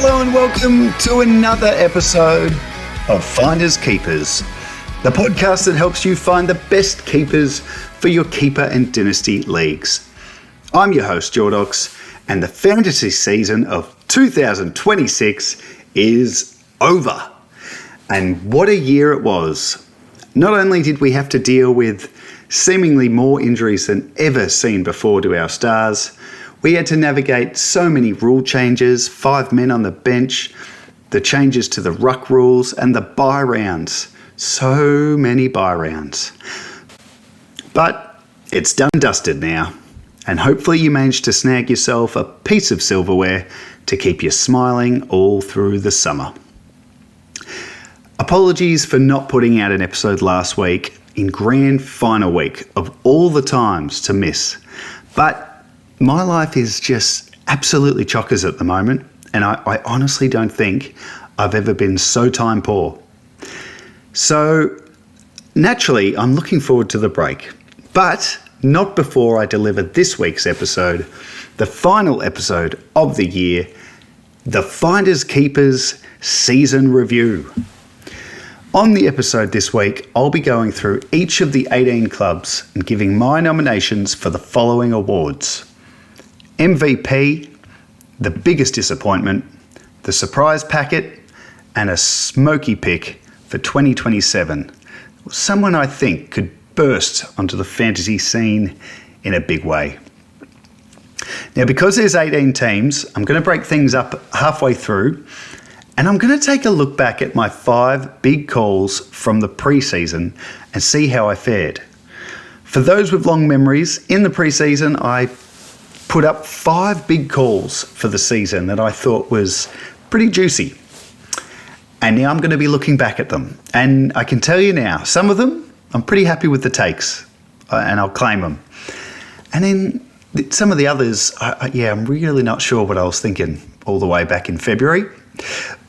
Hello and welcome to another episode of Finders Keepers, the podcast that helps you find the best keepers for your keeper and dynasty leagues. I'm your host, Jordox, and the fantasy season of 2026 is over. And what a year it was. Not only did we have to deal with seemingly more injuries than ever seen before to our stars, we had to navigate so many rule changes, 5 men on the bench, the changes to the ruck rules, and the bye rounds. So many bye rounds. But it's done and dusted now, and hopefully you managed to snag yourself a piece of silverware to keep you smiling all through the summer. Apologies for not putting out an episode last week in grand final week of all the times to miss, but my life is just absolutely chockers at the moment, and I honestly don't think I've ever been so time poor. So naturally, I'm looking forward to the break, but not before I deliver this week's episode, the final episode of the year, the Finders Keepers Season Review. On the episode this week, I'll be going through each of the 18 clubs and giving my nominations for the following awards: MVP, the biggest disappointment, the surprise packet, and a smoky pick for 2027. Someone I think could burst onto the fantasy scene in a big way. Now, because there's 18 teams, I'm going to break things up halfway through, and I'm going to take a look back at my 5 big calls from the preseason and see how I fared. For those with long memories, in the preseason, I put up 5 big calls for the season that I thought was pretty juicy. And now I'm going to be looking back at them. And I can tell you now, some of them, I'm pretty happy with the takes, and I'll claim them. And then some of the others, I'm really not sure what I was thinking all the way back in February.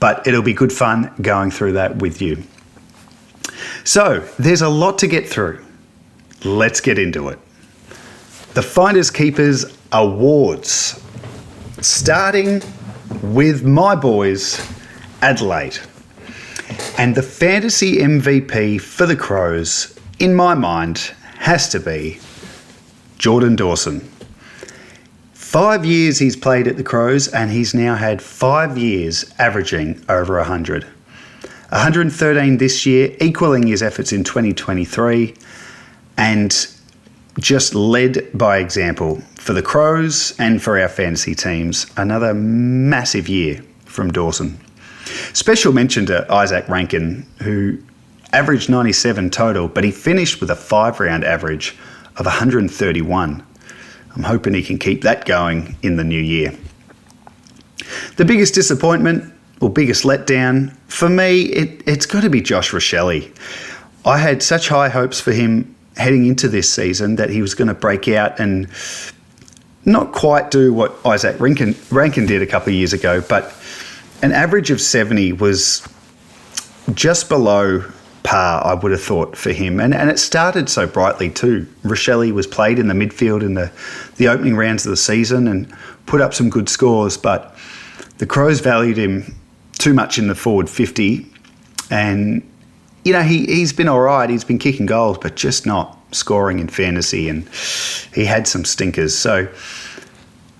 But it'll be good fun going through that with you. So there's a lot to get through. Let's get into it. The Finders Keepers Awards, starting with my boys, Adelaide. And the fantasy MVP for the Crows, in my mind, has to be Jordan Dawson. 5 years he's played at the Crows, and he's now had 5 years averaging over 100. 113 this year, equaling his efforts in 2023, and just led by example for the Crows and for our fantasy teams. Another massive year from Dawson. Special mention to Isaac Rankin, who averaged 97 total, but he finished with a 5-round average of 131. I'm hoping he can keep that going in the new year. The biggest disappointment, or biggest letdown, for me, it's got to be Josh Rochelle. I had such high hopes for him heading into this season that he was going to break out and not quite do what Isaac Rankin did a couple of years ago, but an average of 70 was just below par, I would have thought, for him. And it started so brightly too. Rochelle was played in the midfield in the opening rounds of the season and put up some good scores, but the Crows valued him too much in the forward 50. And you know, he's been all right. He's been kicking goals, but just not scoring in fantasy, and he had some stinkers. So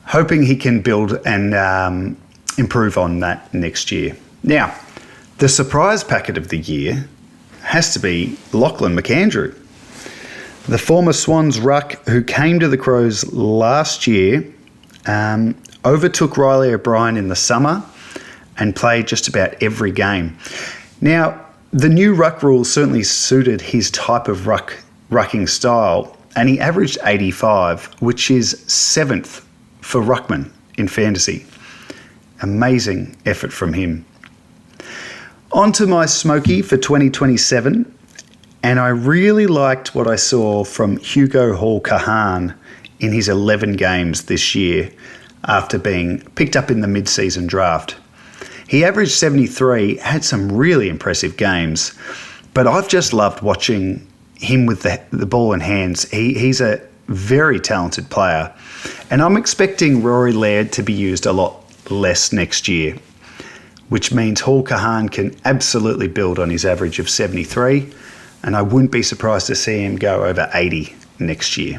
hoping he can build and improve on that next year. Now, the surprise packet of the year has to be Lachlan McAndrew, the former Swans ruck who came to the Crows last year, overtook Riley O'Brien in the summer and played just about every game. Now, the new ruck rules certainly suited his type of rucking style, and he averaged 85, which is 7th for ruckman in fantasy. Amazing effort from him. On to my Smoky for 2027, and I really liked what I saw from Hugo Hall-Kahan in his 11 games this year after being picked up in the mid-season draft. He averaged 73, had some really impressive games, but I've just loved watching him with the ball in hands. He's a very talented player, and I'm expecting Rory Laird to be used a lot less next year. which means Hall Kahan can absolutely build on his average of 73, and I wouldn't be surprised to see him go over 80 next year.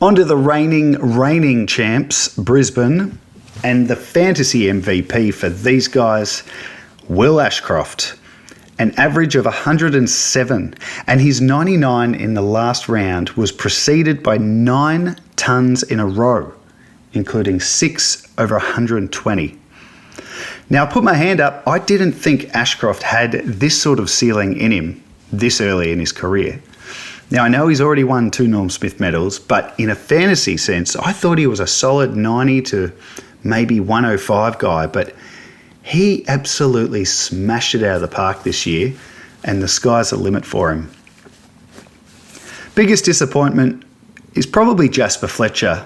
On to the reigning champs, Brisbane, and the fantasy MVP for these guys, Will Ashcroft. An average of 107, and his 99 in the last round was preceded by 9 tons in a row, including 6 over 120. Now, I put my hand up, I didn't think Ashcroft had this sort of ceiling in him this early in his career. Now, I know he's already won 2 Norm Smith medals, but in a fantasy sense, I thought he was a solid 90 to maybe 105 guy, but he absolutely smashed it out of the park this year, and the sky's the limit for him. Biggest disappointment is probably Jasper Fletcher,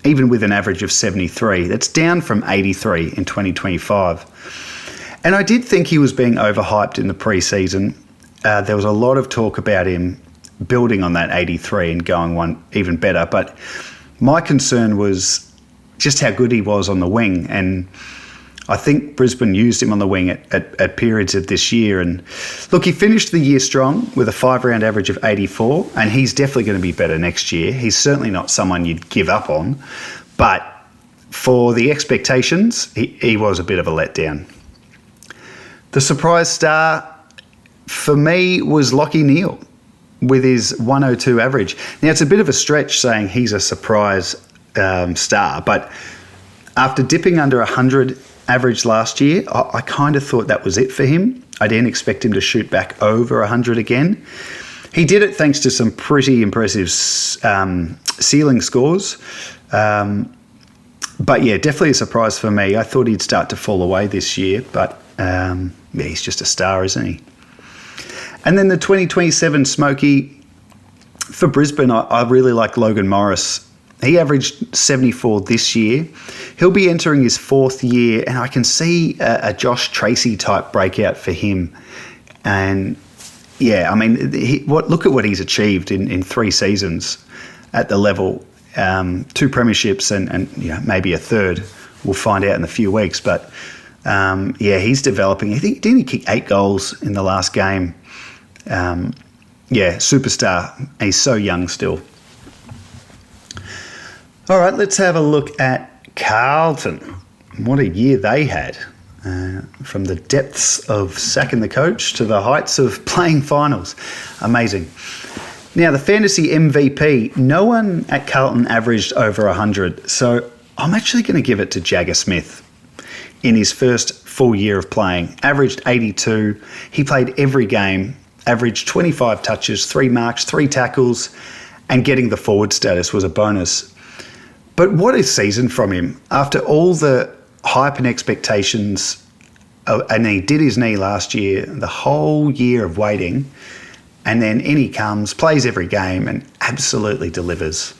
even with an average of 73. That's down from 83 in 2025. And I did think he was being overhyped in the pre-season. There was a lot of talk about him building on that 83 and going one even better, but my concern was just how good he was on the wing, and I think Brisbane used him on the wing at periods of this year. And look, he finished the year strong with a 5-round average of 84, and he's definitely going to be better next year. He's certainly not someone you'd give up on, but for the expectations, he was a bit of a letdown. The surprise star for me was Lachie Neale with his 102 average. Now, it's a bit of a stretch saying he's a surprise star, but after dipping under 100 average last year, I kind of thought that was it for him. I didn't expect him to shoot back over 100 again. He did it thanks to some pretty impressive ceiling scores. But yeah, definitely a surprise for me. I thought he'd start to fall away this year, but yeah, he's just a star, isn't he? And then the 2027 Smokey for Brisbane, I really like Logan Morris. He averaged 74 this year. He'll be entering his 4th year, and I can see a Josh Tracy type breakout for him. And yeah, I mean, look at what he's achieved in 3 seasons at the level. 2 premierships and you know, maybe a 3rd. We'll find out in a few weeks. But yeah, he's developing. I think didn't he kick 8 goals in the last game? Yeah, superstar. He's so young still. All right, let's have a look at Carlton. What a year they had. From the depths of sacking the coach to the heights of playing finals. Amazing. Now, the fantasy MVP, no one at Carlton averaged over 100, so I'm actually going to give it to Jagger Smith. In his first full year of playing, averaged 82. He played every game, averaged 25 touches, 3 marks, 3 tackles, and getting the forward status was a bonus. But what a season from him. After all the hype and expectations, and he did his knee last year, the whole year of waiting, and then in he comes, plays every game, and absolutely delivers.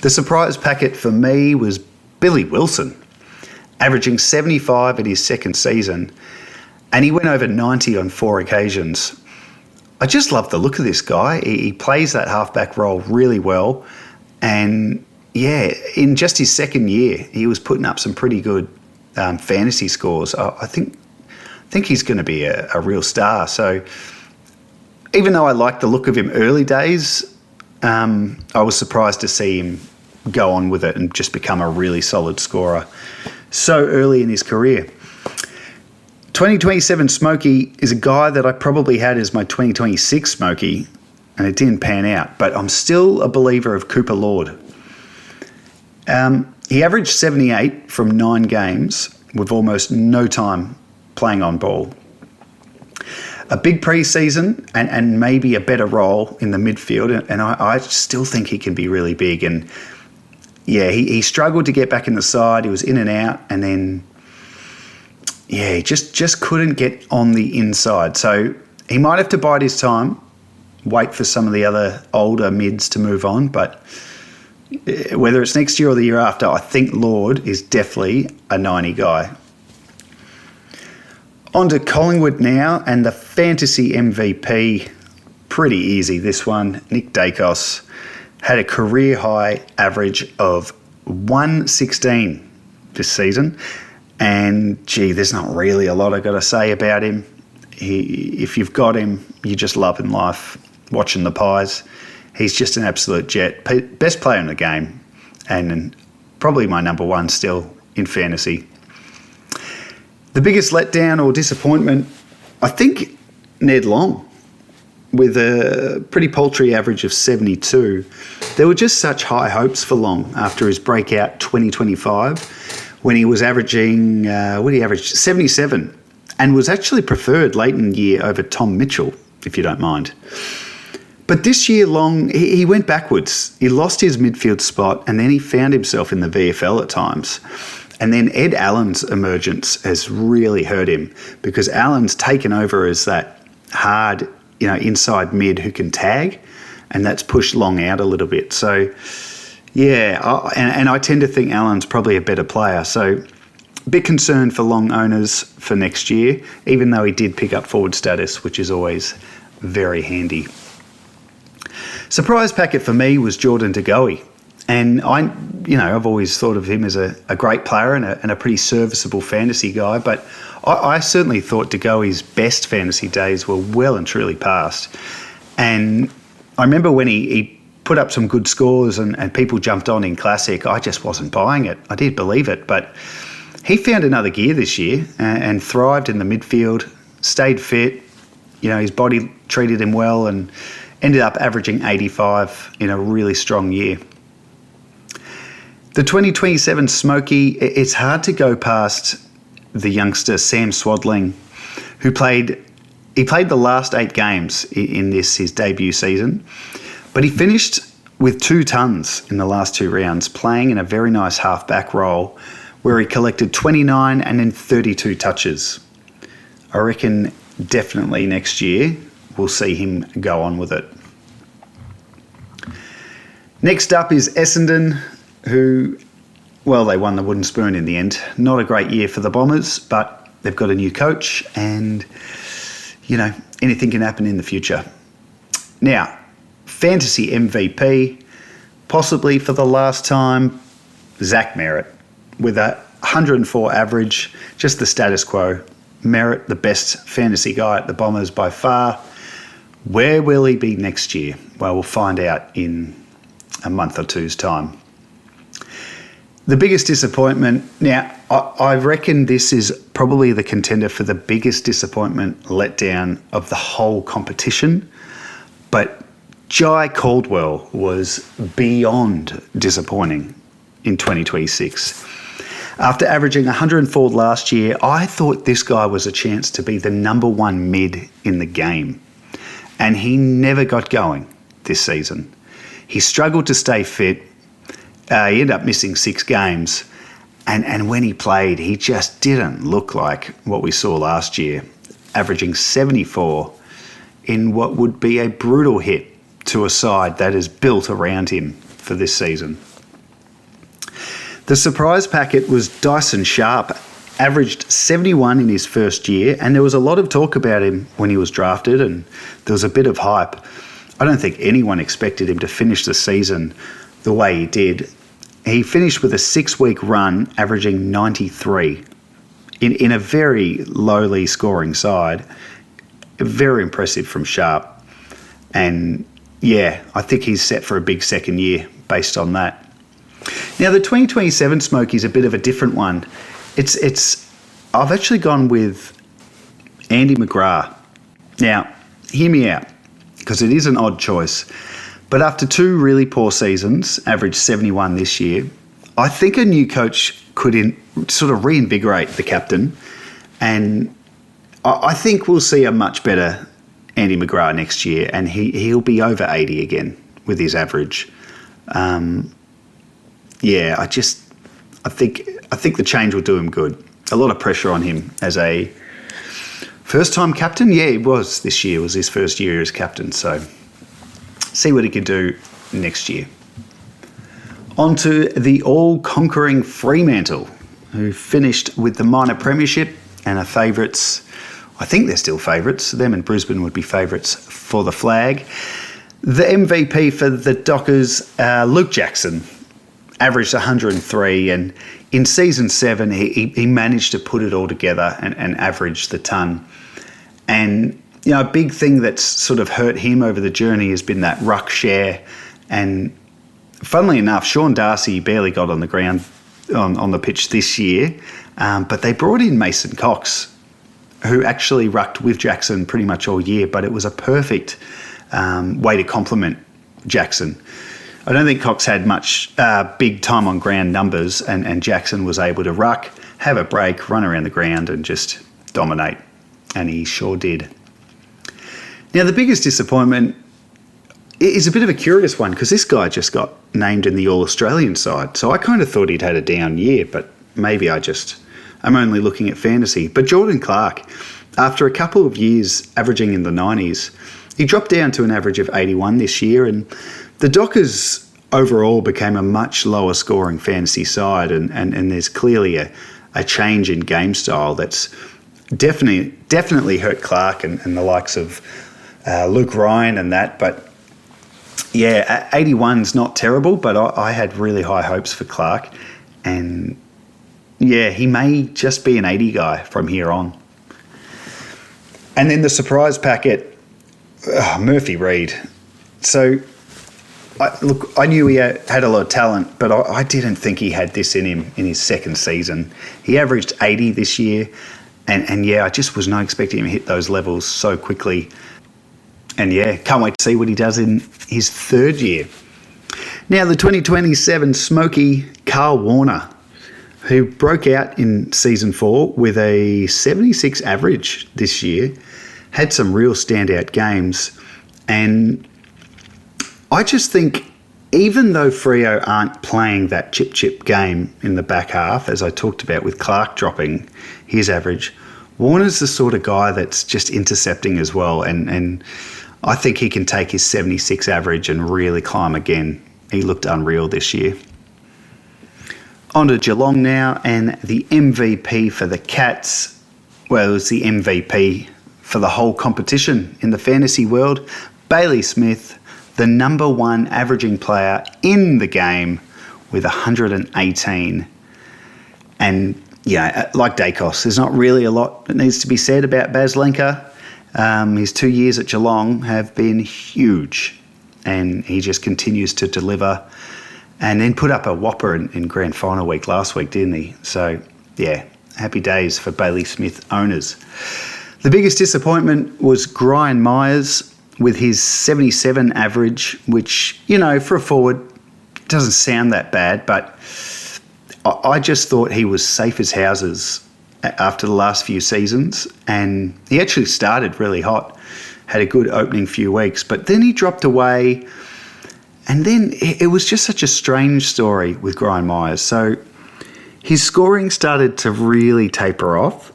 The surprise packet for me was Billy Wilson, averaging 75 in his 2nd season, and he went over 90 on 4 occasions. I just love the look of this guy. He plays that halfback role really well, and yeah, in just his 2nd year, he was putting up some pretty good fantasy scores. I think he's going to be a real star. So even though I liked the look of him early days, I was surprised to see him go on with it and just become a really solid scorer so early in his career. 2027 Smokey is a guy that I probably had as my 2026 Smokey, and it didn't pan out, but I'm still a believer of Cooper Lord. He averaged 78 from 9 games with almost no time playing on ball. A big pre-season and maybe a better role in the midfield, and I still think he can be really big. And yeah, he struggled to get back in the side. He was in and out, and then yeah, he just couldn't get on the inside. So he might have to bide his time, wait for some of the other older mids to move on, but whether it's next year or the year after, I think Lord is definitely a 90 guy. On to Collingwood now, and the fantasy MVP, pretty easy this one. Nick Dacos had a career high average of 116. this season. And, gee, there's not really a lot I've got to say about him. If you've got him, you just love in life watching the Pies. He's just an absolute jet. Best player in the game, and probably my number one still in fantasy. The biggest letdown or disappointment, I think Ned Long, with a pretty paltry average of 72. There were just such high hopes for Long after his breakout 2025 when he was averaging, 77, and was actually preferred late in the year over Tom Mitchell, if you don't mind. But this year, Long, he went backwards. He lost his midfield spot, and then he found himself in the VFL at times. And then Ed Allen's emergence has really hurt him, because Allen's taken over as that hard, inside mid who can tag, and that's pushed Long out a little bit. So, yeah, and I tend to think Allen's probably a better player. So, a bit concerned for Long owners for next year, even though he did pick up forward status, which is always very handy. Surprise packet for me was Jordan De Goey. And I've always thought of him as a great player and a pretty serviceable fantasy guy, but I certainly thought De Goey's best fantasy days were well and truly past. And I remember when he put up some good scores and people jumped on in Classic, I just wasn't buying it. I did believe it, but he found another gear this year and thrived in the midfield, stayed fit. His body treated him well and ended up averaging 85 in a really strong year. The 2027 Smoky, it's hard to go past the youngster Sam Swadling, who played the last 8 games in his debut season, but he finished with 2 tons in the last 2 rounds, playing in a very nice half-back role where he collected 29 and then 32 touches. I reckon definitely next year we'll see him go on with it. Next up is Essendon, who, well, they won the wooden spoon in the end. Not a great year for the Bombers, but they've got a new coach and, anything can happen in the future. Now, fantasy MVP, possibly for the last time, Zach Merritt, with a 104 average, just the status quo. Merritt, the best fantasy guy at the Bombers by far. Where will he be next year? Well, we'll find out in a month or two's time. The biggest disappointment, now I reckon this is probably the contender for the biggest disappointment letdown of the whole competition, but Jai Caldwell was beyond disappointing in 2026. After averaging 104 last year, I thought this guy was a chance to be the number one mid in the game, and he never got going this season. He struggled to stay fit. He ended up missing 6 games. And when he played, he just didn't look like what we saw last year, averaging 74 in what would be a brutal hit to a side that is built around him for this season. The surprise packet was Dyson Sharp, averaged 71 in his first year, and there was a lot of talk about him when he was drafted, and there was a bit of hype. I don't think anyone expected him to finish the season the way he did. He finished with a 6-week run, averaging 93 in a very lowly scoring side. Very impressive from Sharp. And yeah, I think he's set for a big second year based on that. Now, the 2027 Smoky's a bit of a different one. I've actually gone with Andy McGrath. Now, hear me out, because it is an odd choice. But after 2 really poor seasons, averaged 71 this year, I think a new coach could sort of reinvigorate the captain. And I think we'll see a much better Andy McGrath next year, and he'll be over 80 again with his average. I think the change will do him good. A lot of pressure on him as a first-time captain. Yeah, he was. This year was his first year as captain, so see what he can do next year. On to the all-conquering Fremantle, who finished with the minor premiership and are favourites. I think they're still favourites. Them and Brisbane would be favourites for the flag. The MVP for the Dockers, Luke Jackson, averaged 103, and in season 7 he managed to put it all together and average the ton. And a big thing that's sort of hurt him over the journey has been that ruck share. And funnily enough, Sean Darcy barely got on the ground on the pitch this year, but they brought in Mason Cox, who actually rucked with Jackson pretty much all year, but it was a perfect way to complement Jackson. I don't think Cox had much big time on ground numbers, and Jackson was able to ruck, have a break, run around the ground and just dominate, and he sure did. Now, the biggest disappointment is a bit of a curious one, because this guy just got named in the All-Australian side, so I kind of thought he'd had a down year, but maybe I'm only looking at fantasy. But Jordan Clark, after a couple of years averaging in the 90s, he dropped down to an average of 81 this year, and the Dockers overall became a much lower scoring fantasy side, and there's clearly a change in game style that's definitely hurt Clark and the likes of Luke Ryan and that. But yeah, 81's not terrible, but I had really high hopes for Clark, and yeah, he may just be an 80 guy from here on. And then the surprise packet, Murphy Reid. So, I knew he had a lot of talent, but I didn't think he had this in him in his second season. He averaged 80 this year, and yeah, I just was not expecting him to hit those levels so quickly. And yeah, can't wait to see what he does in his third year. Now, the 2027 Smoky Carl Warner, who broke out in season 4 with a 76 average this year, had some real standout games. And I just think, even though Freo aren't playing that chip game in the back half, as I talked about with Clark dropping his average, Warner's the sort of guy that's just intercepting as well. And I think he can take his 76 average and really climb again. He looked unreal this year. On to Geelong now, and the MVP for the Cats, well, it was the MVP for the whole competition in the fantasy world, Bailey Smith, the number 1 averaging player in the game with 118. And, yeah, like Dacos, there's not really a lot that needs to be said about Baz Lenker. His 2 years at Geelong have been huge, and he just continues to deliver, and then put up a whopper in grand final week last week, didn't he? So, yeah, happy days for Bailey Smith owners. The biggest disappointment was Brian Myers with his 77 average, which, for a forward, doesn't sound that bad, but I just thought he was safe as houses after the last few seasons, and he actually started really hot, had a good opening few weeks, but then he dropped away, and then it was just such a strange story with Brian Myers. So his scoring started to really taper off,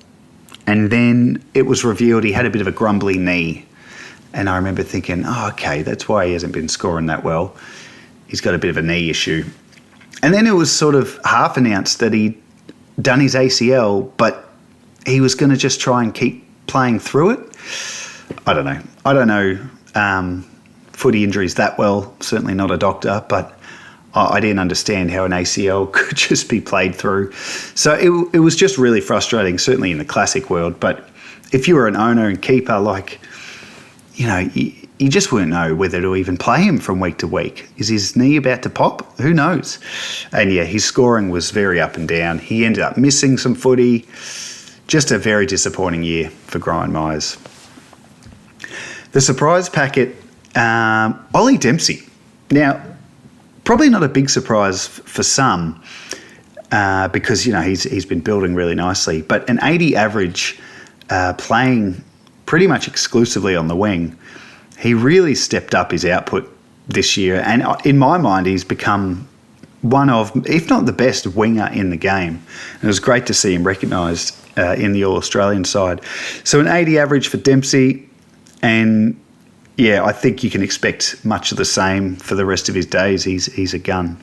and then it was revealed he had a bit of a grumbly knee. And I remember thinking, okay, that's why he hasn't been scoring that well. He's got a bit of a knee issue. And then it was sort of half announced that he'd done his ACL, but he was going to just try and keep playing through it. I don't know footy injuries that well, certainly not a doctor, but I didn't understand how an ACL could just be played through. So it was just really frustrating, certainly in the classic world. But if you were an owner and keeper, you just wouldn't know whether to even play him from week to week. Is his knee about to pop? Who knows? And yeah, his scoring was very up and down. He ended up missing some footy. Just a very disappointing year for Brian Myers. The surprise packet, Ollie Dempsey. Now, probably not a big surprise for some because, he's been building really nicely. But an 80 average playing pretty much exclusively on the wing, he really stepped up his output this year. And in my mind, he's become one of, if not the best winger in the game. And it was great to see him recognised in the All-Australian side. So an 80 average for Dempsey, and yeah, I think you can expect much of the same for the rest of his days. He's a gun.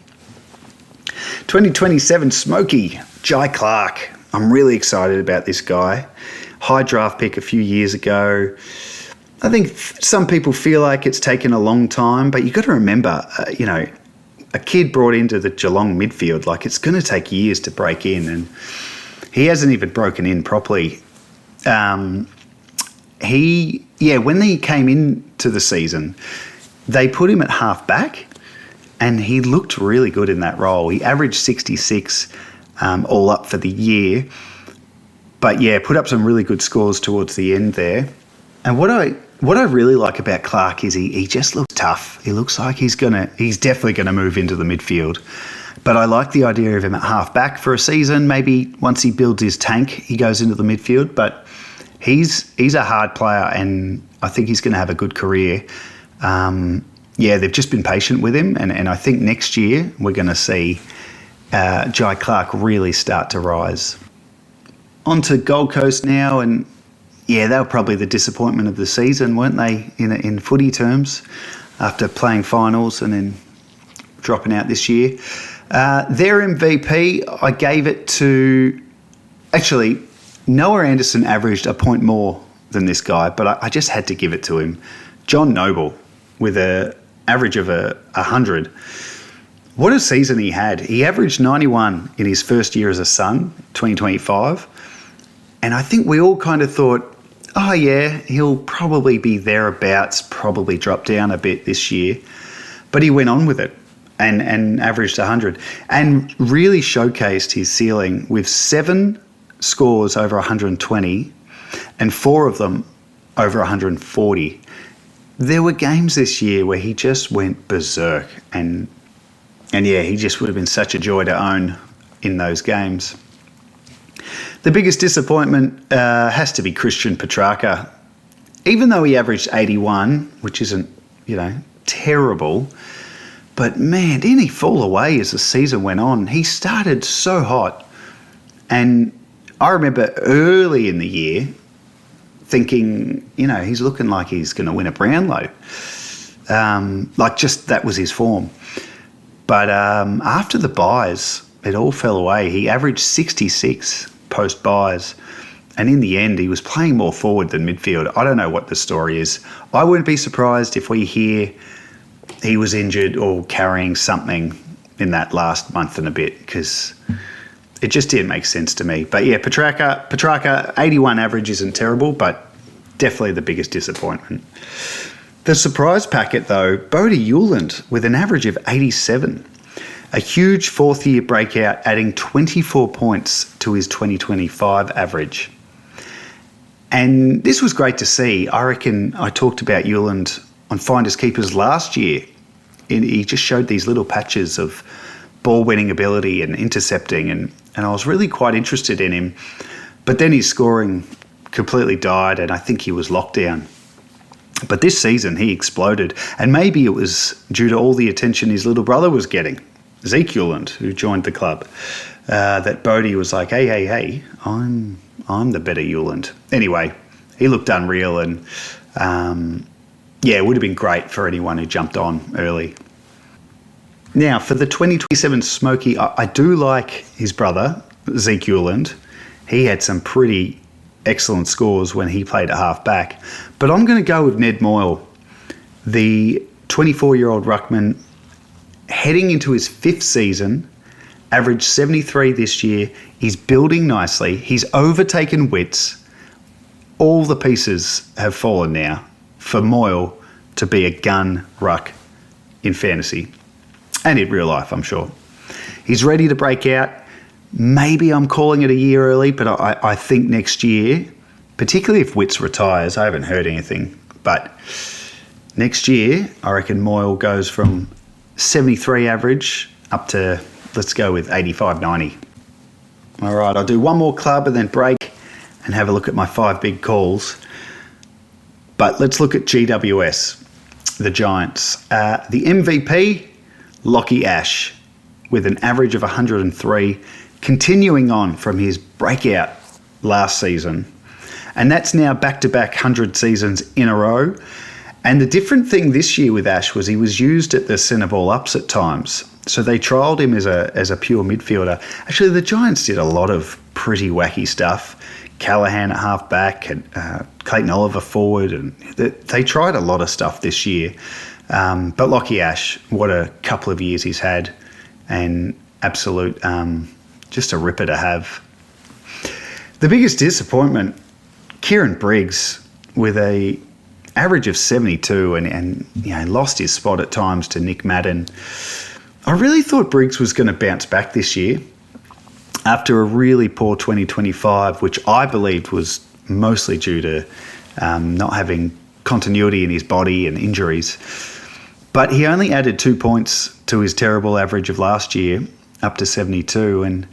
2027 Smoky, Jai Clark. I'm really excited about this guy. High draft pick a few years ago. I think some people feel like it's taken a long time, but you've got to remember, a kid brought into the Geelong midfield. Like, it's going to take years to break in, and he hasn't even broken in properly. When he came into the season, they put him at half back, and he looked really good in that role. He averaged 66 all up for the year. But yeah, put up some really good scores towards the end there. And what I really like about Clark is he just looks tough. He looks like he's definitely gonna move into the midfield. But I like the idea of him at half back for a season. Maybe once he builds his tank, he goes into the midfield. But he's a hard player, and I think he's going to have a good career. They've just been patient with him, and I think next year we're going to see Jai Clark really start to rise. On to Gold Coast now, and yeah, they were probably the disappointment of the season, weren't they, in footy terms, after playing finals and then dropping out this year. Their MVP, I gave it to... Actually, Noah Anderson averaged a point more than this guy, but I just had to give it to him. John Noble, with an average of 100. What a season he had. He averaged 91 in his first year as a Sun, 2025. And I think we all kind of thought, oh yeah, he'll probably be thereabouts, probably drop down a bit this year. But he went on with it and averaged 100 and really showcased his ceiling with 7 scores over 120 and 4 of them over 140. There were games this year where he just went berserk, and yeah, he just would have been such a joy to own in those games. The biggest disappointment has to be Christian Petrarca. Even though he averaged 81, which isn't, terrible, but man, didn't he fall away as the season went on? He started so hot, and I remember early in the year thinking, he's looking like he's going to win a Brownlow. That was his form. But after the buys, it all fell away. He averaged 66 post-buys, and in the end, he was playing more forward than midfield. I don't know what the story is. I wouldn't be surprised if we hear he was injured or carrying something in that last month and a bit, because it just didn't make sense to me. But yeah, Petrarca, 81 average isn't terrible, but definitely the biggest disappointment. The surprise packet, though, Bodie Hewland with an average of 87. A huge fourth-year breakout, adding 24 points to his 2025 average. And this was great to see. I reckon I talked about Hewland on Finders Keepers last year. He just showed these little patches of ball-winning ability and intercepting, and I was really quite interested in him. But then his scoring completely died, and I think he was locked down. But this season, he exploded, and maybe it was due to all the attention his little brother was getting, Zeke Hewland, who joined the club, that Bodie was like, hey, I'm the better Hewland. Anyway, he looked unreal, and it would have been great for anyone who jumped on early. Now, for the 2027 Smokey, I do like his brother, Zeke Hewland. He had some pretty excellent scores when he played at half-back. But I'm going to go with Ned Moyle, the 24-year-old ruckman, heading into his 5th season, averaged 73 this year. He's building nicely. He's overtaken Witts. All the pieces have fallen now for Moyle to be a gun ruck in fantasy. And in real life, I'm sure. He's ready to break out. Maybe I'm calling it a year early, but I think next year, particularly if Witts retires, I haven't heard anything, but next year, I reckon Moyle goes from 73 average up to, let's go with 85, 90. All right, I'll do one more club and then break and have a look at my 5 big calls. But let's look at GWS, the Giants. The MVP, Lockie Ash, with an average of 103, continuing on from his breakout last season. And that's now back-to-back 100 seasons in a row. And the different thing this year with Ash was he was used at the centre ball ups at times. So they trialled him as a pure midfielder. Actually, the Giants did a lot of pretty wacky stuff. Callahan at half-back and Clayton Oliver forward. And they tried a lot of stuff this year. But Lockie Ash, what a couple of years he's had, and absolute, just a ripper to have. The biggest disappointment, Kieran Briggs, with a average of 72 and lost his spot at times to Nick Madden. I really thought Briggs was going to bounce back this year after a really poor 2025, which I believed was mostly due to not having continuity in his body and injuries. But he only added 2 points to his terrible average of last year, up to 72, and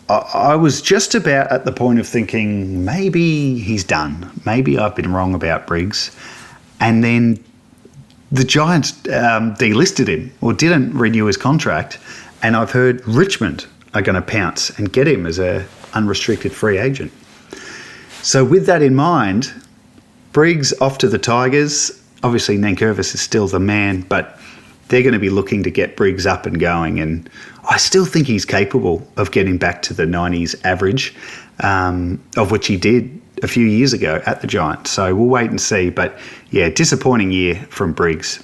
I was just about at the point of thinking maybe he's done. Maybe I've been wrong about Briggs. And then the Giants delisted him or didn't renew his contract, and I've heard Richmond are going to pounce and get him as a unrestricted free agent. So with that in mind, Briggs off to the Tigers. Obviously Nankervis is still the man, but they're going to be looking to get Briggs up and going, and I still think he's capable of getting back to the 90s average, of which he did a few years ago at the Giants. So we'll wait and see. But yeah, disappointing year from Briggs.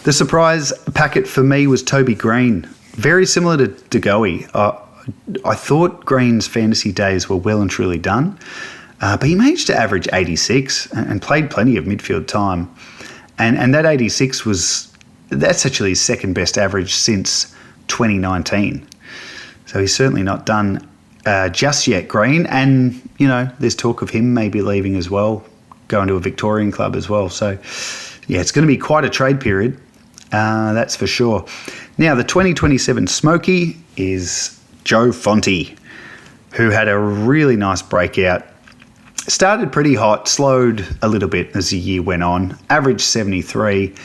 The surprise packet for me was Toby Green. Very similar to DeGoey. I thought Green's fantasy days were well and truly done, but he managed to average 86 and played plenty of midfield time. And that 86 that's actually his second best average since 2019. So he's certainly not done just yet, Green. And, there's talk of him maybe leaving as well, going to a Victorian club as well. So, yeah, it's going to be quite a trade period, that's for sure. Now, the 2027 Smoky is Joe Fonte, who had a really nice breakout. Started pretty hot, slowed a little bit as the year went on, averaged 73,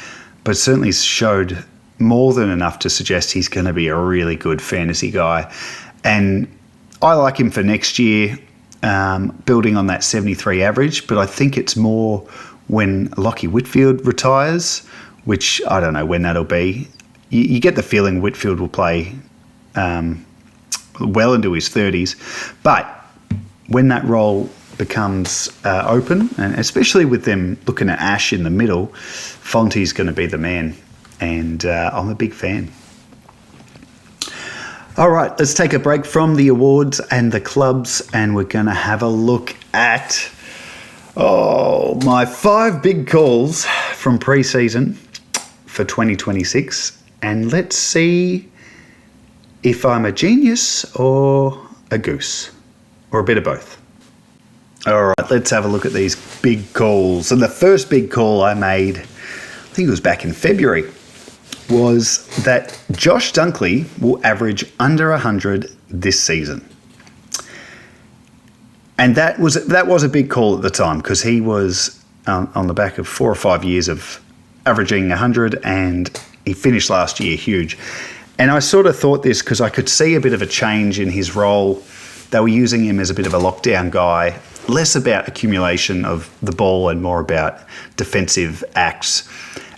but certainly showed more than enough to suggest he's going to be a really good fantasy guy. And I like him for next year, building on that 73 average, but I think it's more when Lockie Whitfield retires, which I don't know when that'll be. You get the feeling Whitfield will play well into his 30s, but when that role becomes open, and especially with them looking at Ash in the middle, Fonte's going to be the man, and I'm a big fan. All right, let's take a break from the awards and the clubs, and we're going to have a look at my 5 big calls from pre-season for 2026, and let's see if I'm a genius or a goose, or a bit of both. All right, let's have a look at these big calls. And the first big call I made, I think it was back in February, was that Josh Dunkley will average under 100 this season. And that was a big call at the time, because he was on the back of 4 or 5 years of averaging 100, and he finished last year huge. And I sort of thought this because I could see a bit of a change in his role. They were using him as a bit of a lockdown guy, less about accumulation of the ball and more about defensive acts.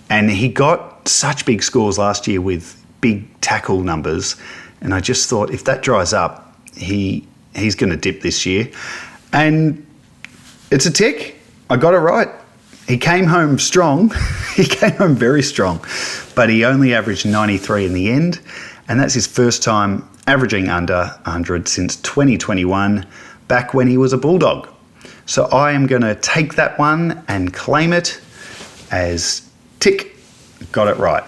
And he got such big scores last year with big tackle numbers. And I just thought, if that dries up, he's going to dip this year. And it's a tick. I got it right. He came home strong. He came home very strong. But he only averaged 93 in the end. And that's his first time averaging under 100 since 2021, back when he was a Bulldog. So I am going to take that one and claim it as tick, got it right.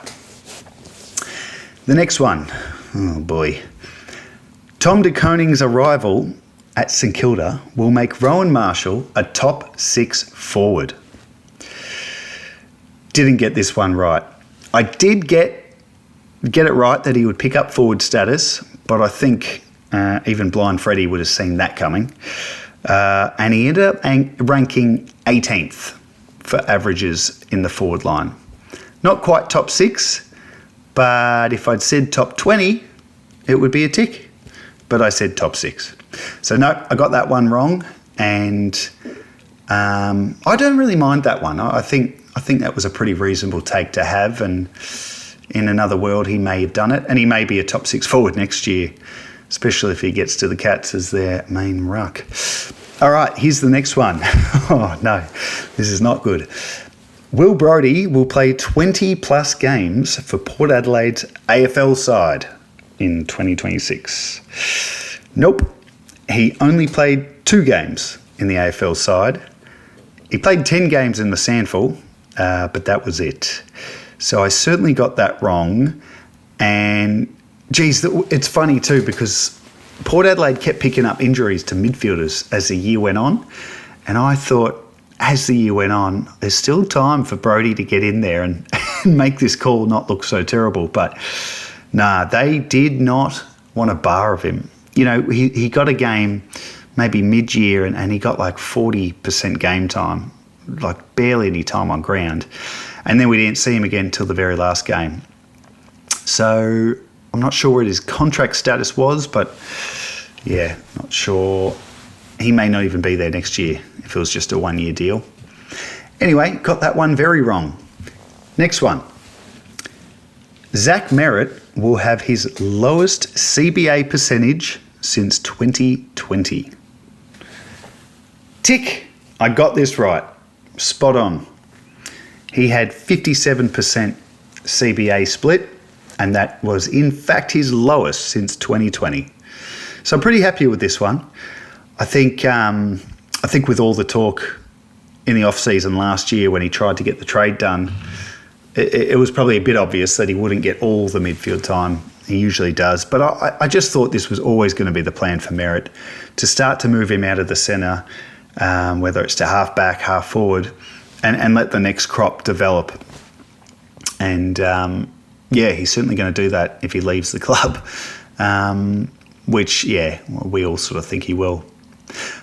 The next one, oh boy. Tom de Koning's arrival at St Kilda will make Rowan Marshall a top 6 forward. Didn't get this one right. I did get it right that he would pick up forward status, but I think even Blind Freddie would have seen that coming. And he ended up ranking 18th for averages in the forward line. Not quite top 6, but if I'd said top 20, it would be a tick. But I said top 6. So no, I got that one wrong, and I don't really mind that one. I think that was a pretty reasonable take to have, and in another world he may have done it, and he may be a top 6 forward next year, especially if he gets to the Cats as their main ruck. All right, here's the next one. Oh no, this is not good. Will Brodie will play 20 plus games for Port Adelaide's AFL side in 2026. Nope. He only played 2 games in the AFL side. He played 10 games in the Sandful, but that was it. So I certainly got that wrong. And, geez, it's funny too because Port Adelaide kept picking up injuries to midfielders as the year went on. And I thought, as the year went on, there's still time for Brodie to get in there and make this call not look so terrible. But, nah, they did not want a bar of him. You know, he got a game maybe mid-year and he got like 40% game time, like barely any time on ground. And then we didn't see him again until the very last game. So I'm not sure what his contract status was, but yeah, not sure. He may not even be there next year if it was just a 1-year deal. Anyway, got that one very wrong. Next one. Zach Merritt will have his lowest CBA percentage since 2020. Tick! I got this right. Spot on. He had 57% CBA split, and that was in fact his lowest since 2020. So I'm pretty happy with this one. I think with all the talk in the off-season last year when he tried to get the trade done, it was probably a bit obvious that he wouldn't get all the midfield time. He usually does. But I just thought this was always going to be the plan for Merritt, to start to move him out of the centre, whether it's to half back, half forward, and let the next crop develop. And, yeah, he's certainly going to do that if he leaves the club, which, yeah, we all sort of think he will.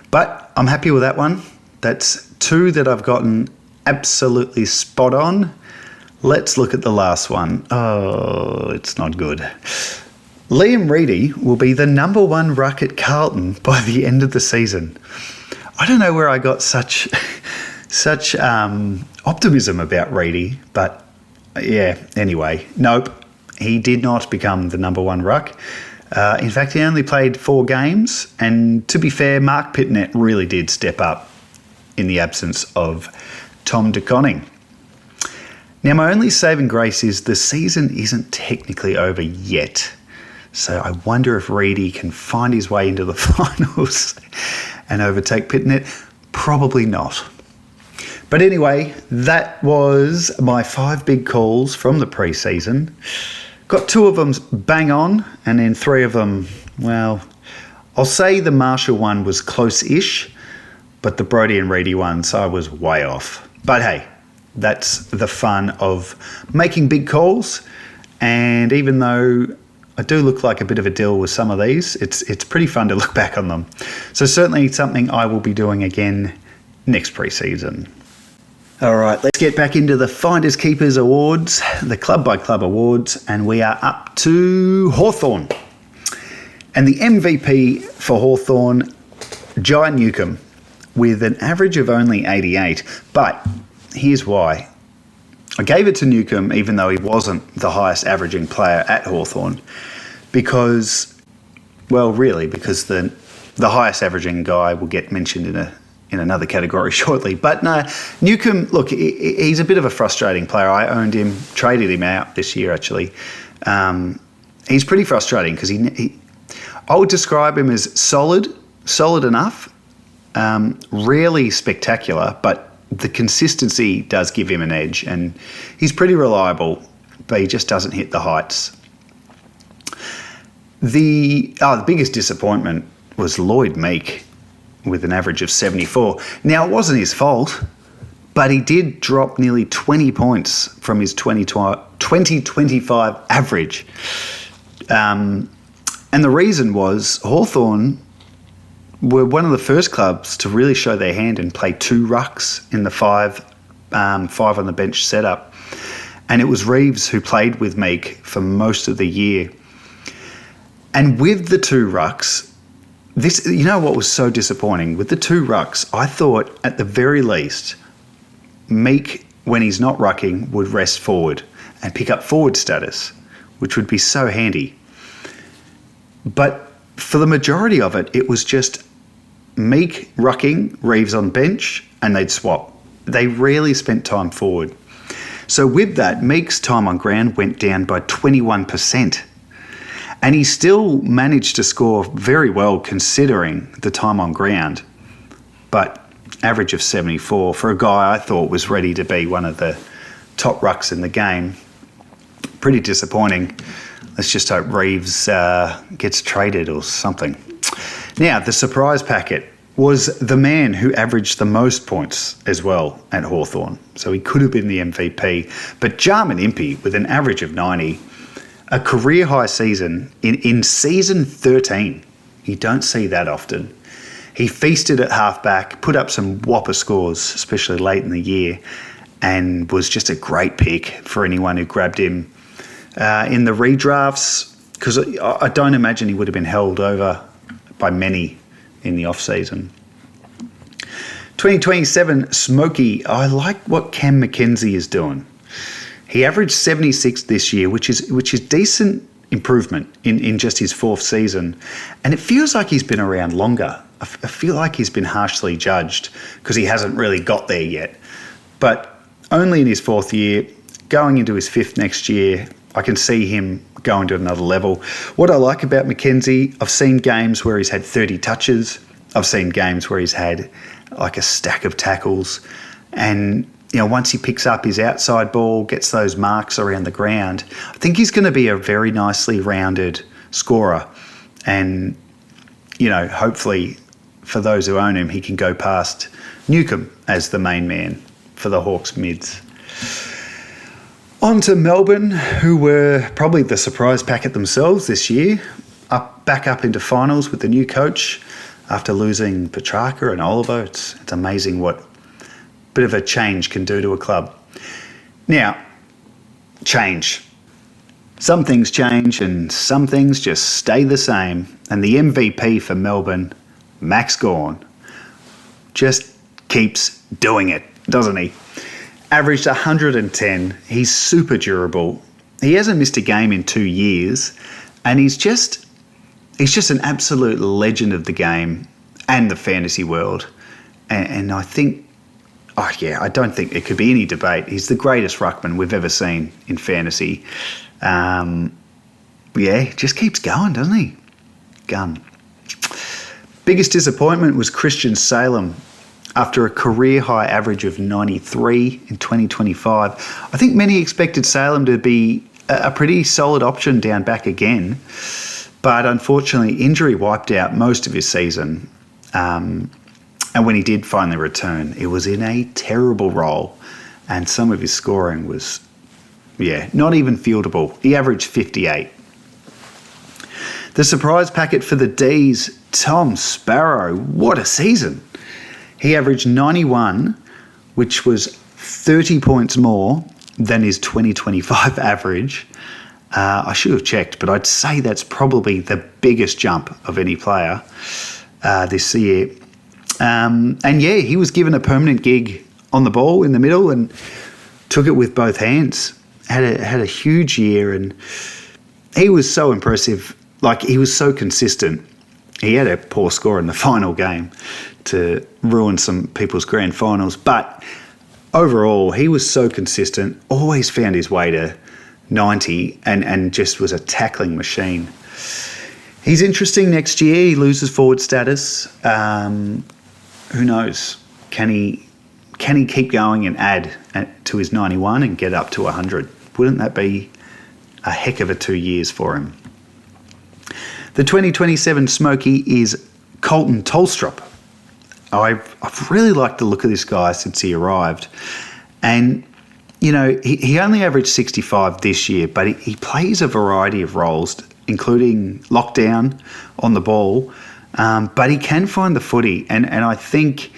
But I'm happy with that one. That's 2 that I've gotten absolutely spot on. Let's look at the last one. Oh, it's not good. Liam Reedy will be the number 1 ruck at Carlton by the end of the season. I don't know where I got such optimism about Reedy, but yeah, anyway, nope. He did not become the number 1 ruck. In fact, he only played 4 games, and to be fair, Mark Pitnett really did step up in the absence of Tom De Koning. Now, my only saving grace is the season isn't technically over yet. So I wonder if Reedy can find his way into the finals and overtake Pitnett. Probably not. But anyway, that was my 5 big calls from the pre-season. Got 2 of them bang on, and then 3 of them, well, I'll say the Marshall one was close-ish, but the Brodie and Reedy ones, I was way off. But hey, that's the fun of making big calls. And even though I do look like a bit of a dill with some of these, it's pretty fun to look back on them. So certainly something I will be doing again next pre-season. All right, let's get back into the Finders Keepers Awards, the Club by Club Awards, and we are up to Hawthorn. And the MVP for Hawthorn, Jai Newcomb, with an average of only 88. But here's why. I gave it to Newcomb even though he wasn't the highest averaging player at Hawthorn because, well, really, because the highest averaging guy will get mentioned in another category shortly. But no, Newcomb, look, he's a bit of a frustrating player. I owned him, traded him out this year, actually. He's pretty frustrating because I would describe him as solid enough, rarely spectacular, but the consistency does give him an edge, and he's pretty reliable, but he just doesn't hit the heights. The biggest disappointment was Lloyd Meek with an average of 74. Now, it wasn't his fault, but he did drop nearly 20 points from his 2025 average. And the reason was Hawthorn were one of the first clubs to really show their hand and play 2 rucks in the 5 on the bench setup. And it was Reeves who played with Meek for most of the year. And with the 2 rucks, this, you know what was so disappointing? With the 2 rucks, I thought at the very least, Meek, when he's not rucking, would rest forward and pick up forward status, which would be so handy. But for the majority of it, it was just Meek rucking, Reeves on bench, and they'd swap. they rarely spent time forward. So with that, Meek's time on ground went down by 21%. And he still managed to score very well considering the time on ground. But average of 74 for a guy I thought was ready to be one of the top rucks in the game. Pretty disappointing. Let's just hope Reeves gets traded or something. Now, the surprise packet was the man who averaged the most points as well at Hawthorn. So he could have been the MVP. But Jarman Impey, with an average of 90, a career-high season in season 13. You don't see that often. He feasted at halfback, put up some whopper scores, especially late in the year, and was just a great pick for anyone who grabbed him in the redrafts, because I don't imagine he would have been held over by many in the off-season. 2027, Smokey. I like what Cam Mackenzie is doing. He averaged 76 this year, which is decent improvement in just his fourth season. And it feels like he's been around longer. I feel like he's been harshly judged because he hasn't really got there yet. But only in his fourth year, going into his fifth next year, I can see him going to another level. What I like about Mackenzie, I've seen games where he's had 30 touches. I've seen games where he's had like a stack of tackles. And, you know, once he picks up his outside ball, gets those marks around the ground, I think he's going to be a very nicely rounded scorer. And, you know, hopefully for those who own him, he can go past Newcomb as the main man for the Hawks mids. On to Melbourne, who were probably the surprise packet themselves this year, back up into finals with the new coach after losing Petrarca and Oliver. It's amazing what a bit of a change can do to a club. Now, change. Some things change and some things just stay the same. And the MVP for Melbourne, Max Gawn, just keeps doing it, doesn't he? Averaged 110. He's super durable. He hasn't missed a game in 2 years, and he's just an absolute legend of the game and the fantasy world. And I think, I don't think there could be any debate. He's the greatest ruckman we've ever seen in fantasy. Just keeps going, doesn't he? Gun. Biggest disappointment was Christian Salem. After a career-high average of 93 in 2025. I think many expected Salem to be a pretty solid option down back again, but unfortunately injury wiped out most of his season. And when he did finally return, it was in a terrible role, and some of his scoring was, not even fieldable. He averaged 58. The surprise packet for the D's, Tom Sparrow. What a season. He averaged 91, which was 30 points more than his 2025 average. I should have checked, but I'd say that's probably the biggest jump of any player this year. He was given a permanent gig on the ball in the middle and took it with both hands. Had a huge year, and he was so impressive. Like, he was so consistent. He had a poor score in the final game to ruin some people's grand finals. But overall, he was so consistent, always found his way to 90 and just was a tackling machine. He's interesting next year. He loses forward status. Who knows? Can he keep going and add to his 91 and get up to 100? Wouldn't that be a heck of a 2 years for him? The 2027 Smokey is Colton Tolstrup. I've really liked the look of this guy since he arrived. And, you know, he only averaged 65 this year, but he plays a variety of roles, including lockdown on the ball. But he can find the footy. And I think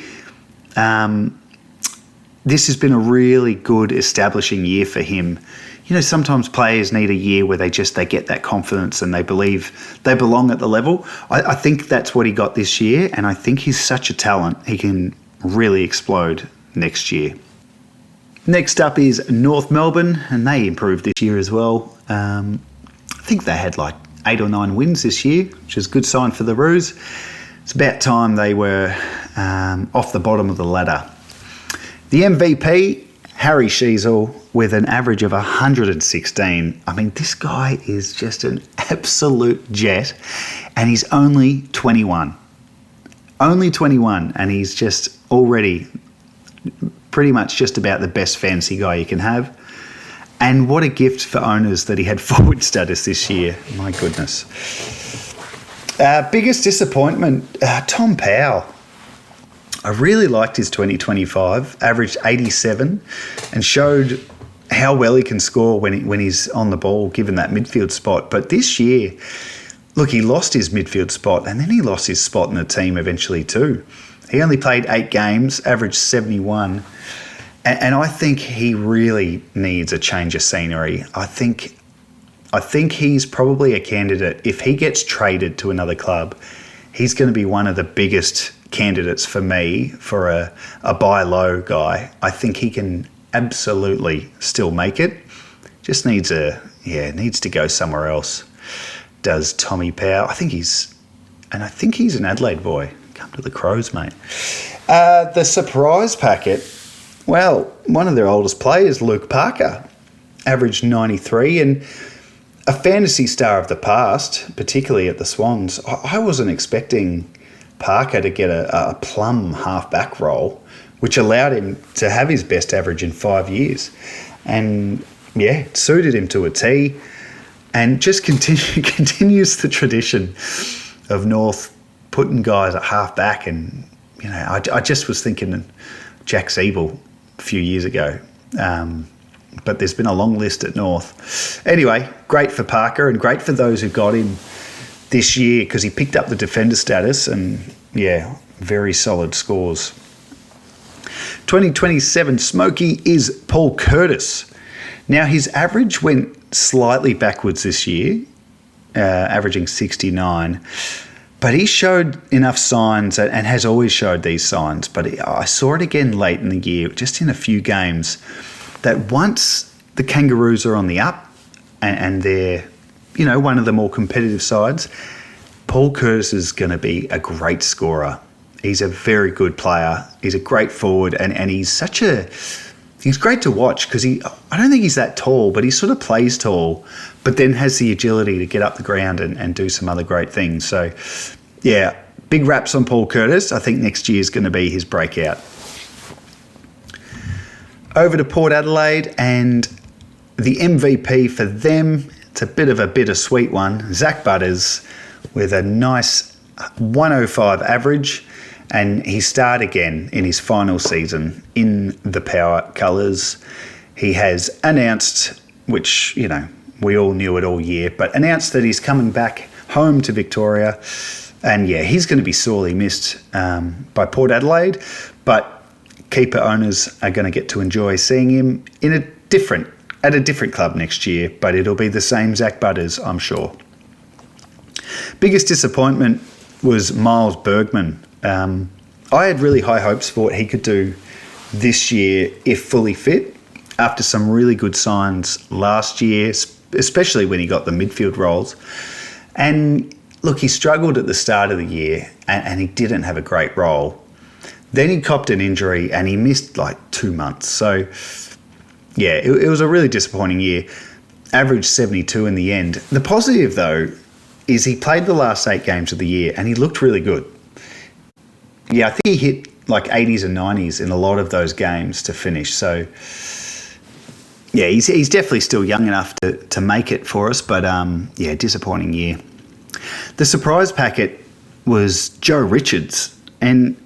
this has been a really good establishing year for him. You know, sometimes players need a year where they get that confidence and they believe they belong at the level. I think that's what he got this year, and I think he's such a talent. He can really explode next year. Next up is North Melbourne, and they improved this year as well. I think they had like 8 or 9 wins this year, which is a good sign for the Roos. It's about time they were off the bottom of the ladder. The MVP, Harry Sheasel, with an average of 116. I mean, this guy is just an absolute jet, and he's only 21. Only 21, and he's just already pretty much just about the best fantasy guy you can have. And what a gift for owners that he had forward status this year. My goodness. Biggest disappointment, Tom Powell. I really liked his 2025, averaged 87, and showed how well he can score when he's on the ball, given that midfield spot. But this year, look, he lost his midfield spot, and then he lost his spot in the team eventually too. He only played 8 games, averaged 71. And I think he really needs a change of scenery. I think he's probably a candidate. If he gets traded to another club, he's going to be one of the biggest candidates for me for a buy low guy. I think he can absolutely still make it. Just needs to go somewhere else. Does Tommy Powell? I think he's an Adelaide boy. Come to the Crows, mate. The surprise packet. Well, one of their oldest players, Luke Parker, averaged 93, and a fantasy star of the past, particularly at the Swans. I wasn't expecting Parker to get a plum half-back role, which allowed him to have his best average in 5 years. And, yeah, it suited him to a T, and just continues the tradition of North putting guys at half-back. And, you know, I just was thinking Jack Siebel a few years ago. But there's been a long list at North. Anyway, great for Parker and great for those who got him this year because he picked up the defender status and, yeah, very solid scores. 2027 Smokey is Paul Curtis. Now, his average went slightly backwards this year, averaging 69. But he showed enough signs and has always showed these signs. But I saw it again late in the year, just in a few games, that once the Kangaroos are on the up and they're, you know, one of the more competitive sides, Paul Curtis is going to be a great scorer. He's a very good player. He's a great forward and he's great to watch because I don't think he's that tall, but he sort of plays tall, but then has the agility to get up the ground and do some other great things. So, yeah, big raps on Paul Curtis. I think next year is going to be his breakout. Over to Port Adelaide and the MVP for them, it's a bit of a bittersweet one. Zach Butters with a nice 105 average. And he starred again in his final season in the Power colours. He has announced, which, you know, we all knew it all year, but announced that he's coming back home to Victoria. And, yeah, he's going to be sorely missed by Port Adelaide. But keeper owners are going to get to enjoy seeing him at a different club next year. But it'll be the same Zach Butters, I'm sure. Biggest disappointment was Miles Bergman. I had really high hopes for what he could do this year if fully fit after some really good signs last year, especially when he got the midfield roles. And look, he struggled at the start of the year and he didn't have a great role. Then he copped an injury and he missed like 2 months. So, yeah, it was a really disappointing year. Averaged 72 in the end. The positive, though, is he played the last 8 games of the year and he looked really good. Yeah, I think he hit like 80s and 90s in a lot of those games to finish. So, yeah, he's definitely still young enough to make it for us. But, yeah, disappointing year. The surprise packet was Joe Richards. And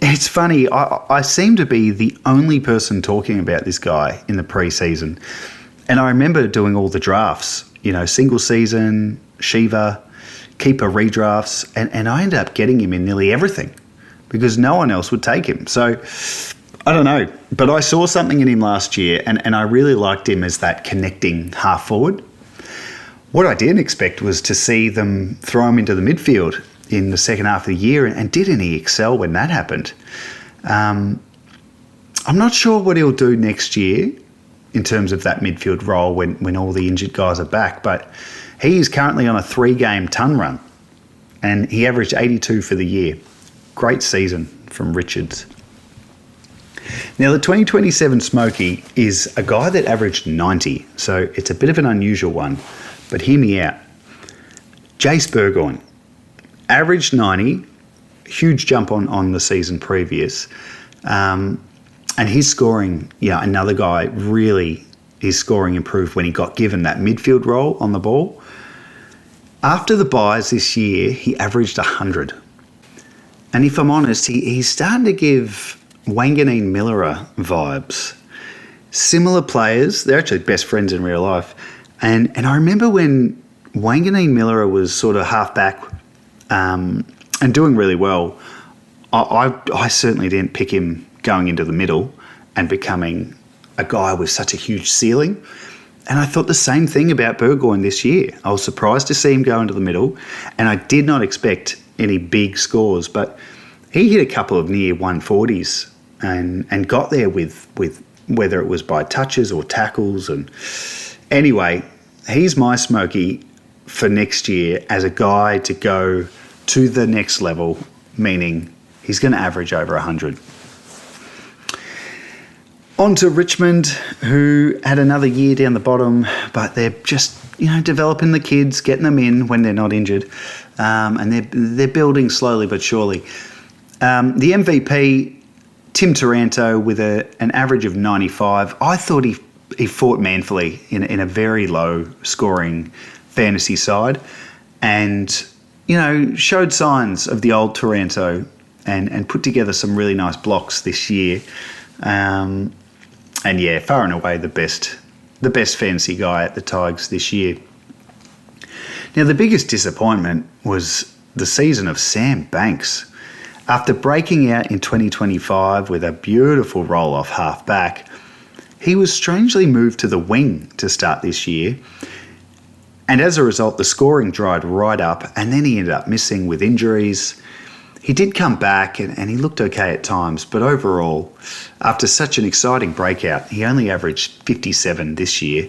it's funny, I seem to be the only person talking about this guy in the pre-season. And I remember doing all the drafts, you know, single season, Shiva, keeper redrafts. And I ended up getting him in nearly everything, because no one else would take him. So, I don't know. But I saw something in him last year, and I really liked him as that connecting half forward. What I didn't expect was to see them throw him into the midfield in the second half of the year, and didn't he excel when that happened? I'm not sure what he'll do next year in terms of that midfield role when all the injured guys are back, but he is currently on a 3-game ton run, and he averaged 82 for the year. Great season from Richards. Now, the 2027 Smoky is a guy that averaged 90, so it's a bit of an unusual one, but hear me out. Jace Burgoyne, averaged 90, huge jump on the season previous, and his scoring, another guy really, his scoring improved when he got given that midfield role on the ball. After the buys this year, he averaged 100. And if I'm honest, he's starting to give Wanganeen Millera vibes. Similar players, they're actually best friends in real life. And I remember when Wanganeen Millera was sort of half-back and doing really well, I certainly didn't pick him going into the middle and becoming a guy with such a huge ceiling. And I thought the same thing about Burgoyne this year. I was surprised to see him go into the middle, and I did not expect any big scores, but he hit a couple of near 140s and got there with whether it was by touches or tackles. And anyway, he's my Smoky for next year as a guy to go to the next level, meaning he's going to average over 100. On to Richmond, who had another year down the bottom, but they're just, developing the kids, getting them in when they're not injured, and they're building slowly but surely. The MVP, Tim Taranto, with an average of 95. I thought he fought manfully in a very low-scoring fantasy side, and showed signs of the old Taranto and put together some really nice blocks this year. And yeah, far and away the best fantasy guy at the Tigers this year. Now, the biggest disappointment was the season of Sam Banks. After breaking out in 2025 with a beautiful roll-off half-back, he was strangely moved to the wing to start this year. And as a result, the scoring dried right up, and then he ended up missing with injuries. He did come back and he looked okay at times, but overall, after such an exciting breakout, he only averaged 57 this year.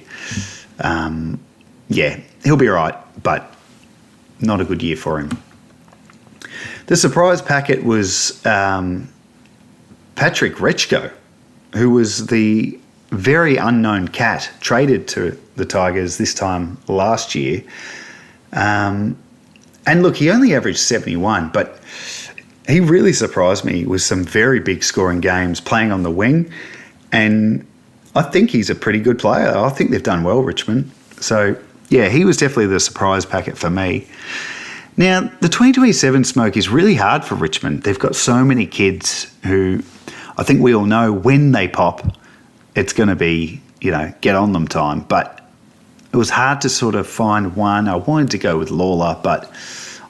He'll be all right, but not a good year for him. The surprise packet was Patrick Rechko, who was the very unknown cat traded to the Tigers this time last year. And look, he only averaged 71, but he really surprised me with some very big scoring games playing on the wing. And I think he's a pretty good player. I think they've done well, Richmond. So, yeah, he was definitely the surprise packet for me. Now, the 2027 Smoke is really hard for Richmond. They've got so many kids who I think we all know when they pop, it's going to be, get on them time. But it was hard to sort of find one. I wanted to go with Lawler, but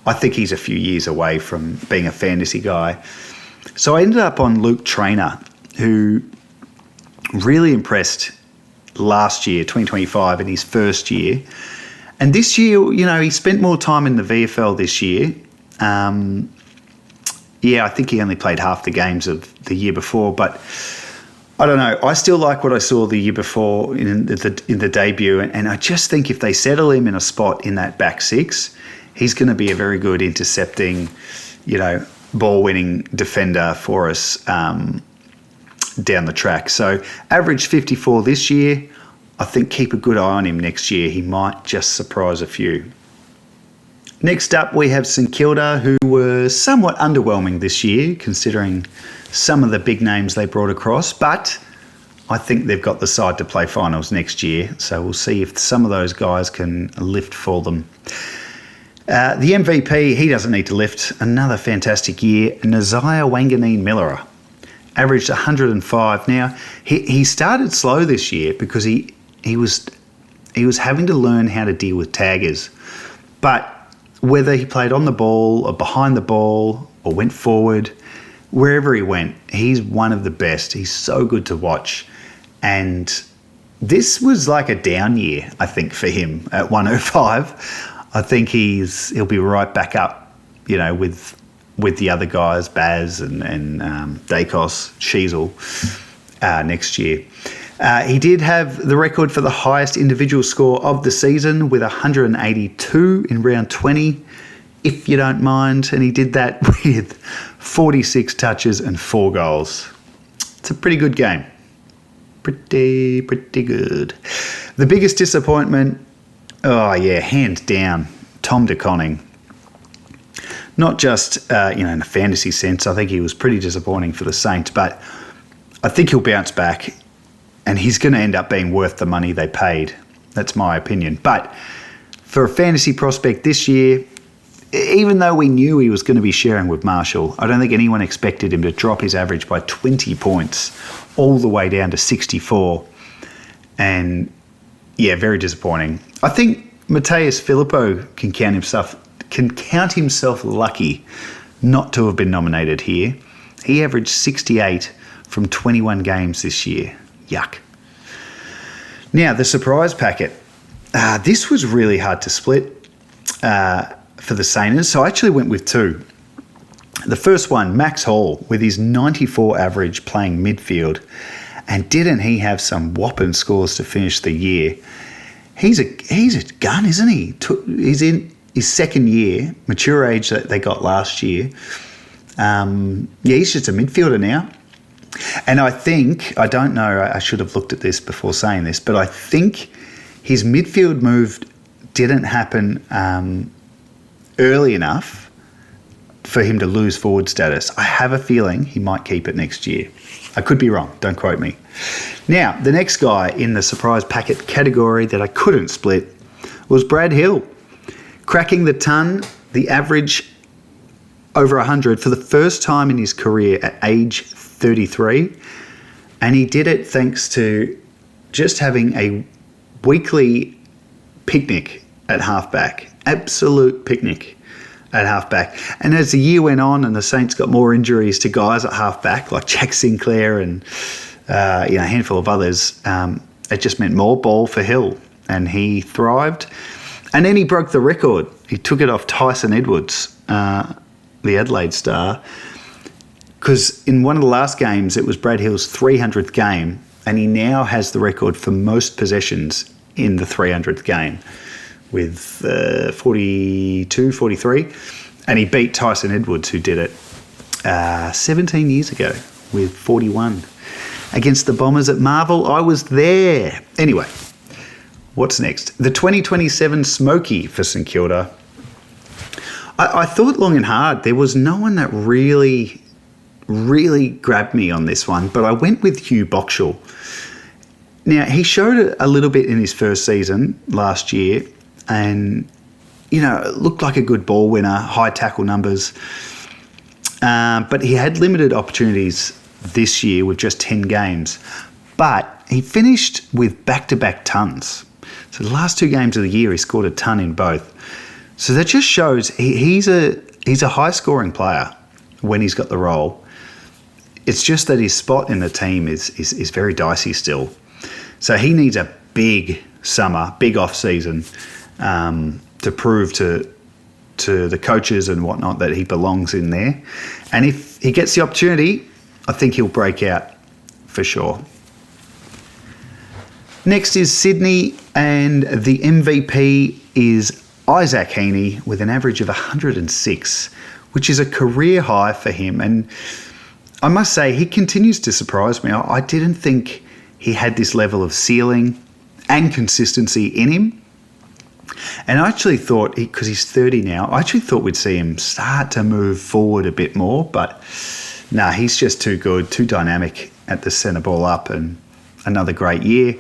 I think he's a few years away from being a fantasy guy. So I ended up on Luke Traynor, who really impressed last year, 2025, in his first year. And this year, he spent more time in the VFL this year. I think he only played half the games of the year before, but I don't know. I still like what I saw the year before in the debut, and I just think if they settle him in a spot in that back six, he's going to be a very good intercepting, ball-winning defender for us down the track. So average 54 this year. I think keep a good eye on him next year. He might just surprise a few. Next up, we have St Kilda, who were somewhat underwhelming this year, considering some of the big names they brought across. But I think they've got the side to play finals next year. So we'll see if some of those guys can lift for them. The MVP, he doesn't need to lift. Another fantastic year. Naziah Wanganeen Millera averaged 105. Now, he started slow this year because he was having to learn how to deal with taggers. But whether he played on the ball or behind the ball or went forward, wherever he went, he's one of the best. He's so good to watch. And this was like a down year, I think, for him at 105. I think he'll be right back up, with the other guys, Baz and Dacos, Sheasel, next year. He did have the record for the highest individual score of the season with 182 in round 20, if you don't mind. And he did that with 46 touches and 4 goals. It's a pretty good game. Pretty good. The biggest disappointment, hands down, Tom DeConning. Not just, in a fantasy sense. I think he was pretty disappointing for the Saints, but I think he'll bounce back and he's going to end up being worth the money they paid. That's my opinion. But for a fantasy prospect this year, even though we knew he was going to be sharing with Marshall, I don't think anyone expected him to drop his average by 20 points all the way down to 64. And, very disappointing. I think Mateus Filippo can count himself lucky not to have been nominated here. He averaged 68 from 21 games this year. Yuck. Now, the surprise packet. This was really hard to split for the Saints, so I actually went with two. The first one, Max Hall, with his 94 average playing midfield. And didn't he have some whopping scores to finish the year? He's a gun, isn't he? He's in his second year, mature age that they got last year. He's just a midfielder now. And I don't know, I should have looked at this before saying this, but I think his midfield move didn't happen early enough for him to lose forward status. I have a feeling he might keep it next year. I could be wrong, don't quote me. Now, the next guy in the surprise packet category that I couldn't split was Brad Hill, cracking the average over 100 for the first time in his career at age 33. And he did it thanks to just having a weekly picnic at halfback. Absolute picnic at halfback. And as the year went on and the Saints got more injuries to guys at halfback, like Jack Sinclair and a handful of others, it just meant more ball for Hill. And he thrived. And then he broke the record. He took it off Tyson Edwards, the Adelaide star, because in one of the last games, it was Brad Hill's 300th game, and he now has the record for most possessions in the 300th game with 42, 43. And he beat Tyson Edwards, who did it 17 years ago with 41. Against the Bombers at Marvel, I was there. Anyway, what's next? The 2027 Smoky for St Kilda. I thought long and hard. There was no one that really grabbed me on this one, but I went with Hugh Boxall. Now, he showed it a little bit in his first season last year and, looked like a good ball winner, high tackle numbers. But he had limited opportunities this year with just 10 games. But he finished with back-to-back tons. So the last 2 games of the year, he scored a ton in both. So that just shows he's a high-scoring player when he's got the role. It's just that his spot in the team is very dicey still. So he needs a big summer, big off-season to prove to the coaches and whatnot that he belongs in there. And if he gets the opportunity, I think he'll break out for sure. Next is Sydney, and the MVP is Isaac Heaney with an average of 106, which is a career high for him. And I must say, he continues to surprise me. I didn't think he had this level of ceiling and consistency in him. And I actually thought, because he's 30 now, I actually thought we'd see him start to move forward a bit more. But he's just too good, too dynamic at the centre ball up, and another great year.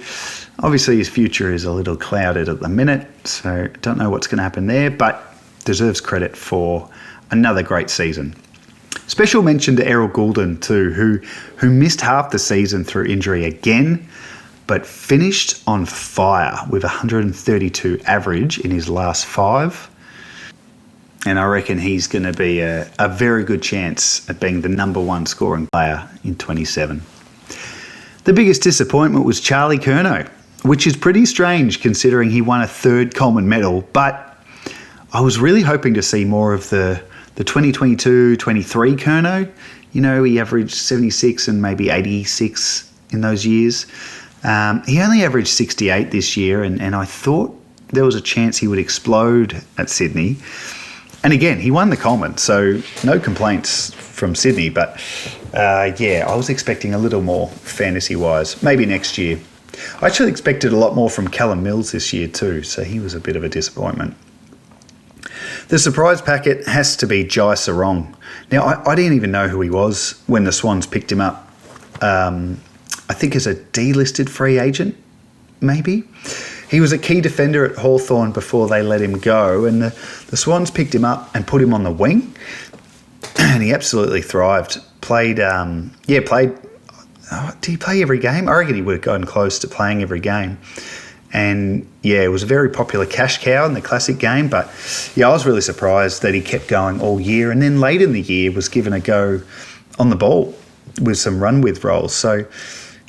Obviously, his future is a little clouded at the minute, so don't know what's going to happen there, but deserves credit for another great season. Special mention to Errol Goulden too, who missed half the season through injury again, but finished on fire with 132 average in his last 5. And I reckon he's going to be a very good chance at being the number 1 scoring player in 27. The biggest disappointment was Charlie Curnow, which is pretty strange considering he won a 3rd Coleman medal, but I was really hoping to see more of the 2022-23 Curnow. He averaged 76 and maybe 86 in those years. He only averaged 68 this year, and I thought there was a chance he would explode at Sydney. And again, he won the Coleman, so no complaints from Sydney. But I was expecting a little more fantasy-wise. Maybe next year. I actually expected a lot more from Callum Mills this year too, so he was a bit of a disappointment. The surprise packet has to be Jai Sarong. Now, I didn't even know who he was when the Swans picked him up. I think as a delisted free agent, maybe. He was a key defender at Hawthorn before they let him go, and the Swans picked him up and put him on the wing, and he absolutely thrived. Played. Did he play every game? I reckon he would have gotten close to playing every game. And, it was a very popular cash cow in the Classic game. But, I was really surprised that he kept going all year. And then late in the year was given a go on the ball with some run-with roles. So,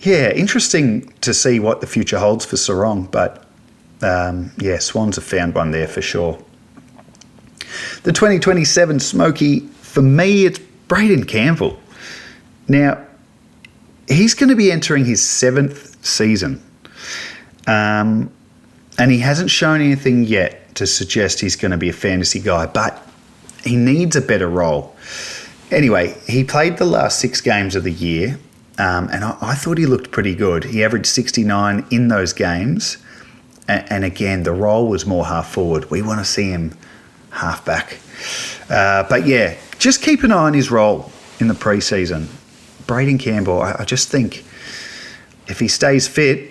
interesting to see what the future holds for Sarong. But, Swans have found one there for sure. The 2027 Smoky, for me, it's Braden Campbell. Now, he's going to be entering his 7th season. And he hasn't shown anything yet to suggest he's going to be a fantasy guy, but he needs a better role. Anyway, he played the last 6 games of the year, and I thought he looked pretty good. He averaged 69 in those games, and again, the role was more half forward. We want to see him half back. But just keep an eye on his role in the preseason. Braden Campbell, I just think if he stays fit,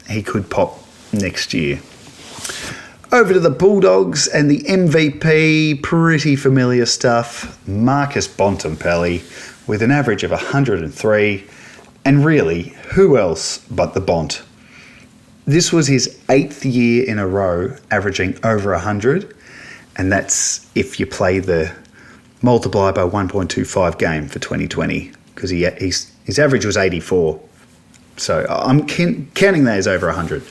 he could pop next year. Over to the Bulldogs and the MVP, pretty familiar stuff. Marcus Bontempelli with an average of 103, and really, who else but the Bont? This was his 8th year in a row averaging over 100, and that's if you play the multiply by 1.25 game for 2020, because his average was 84. So I'm counting that as over 100.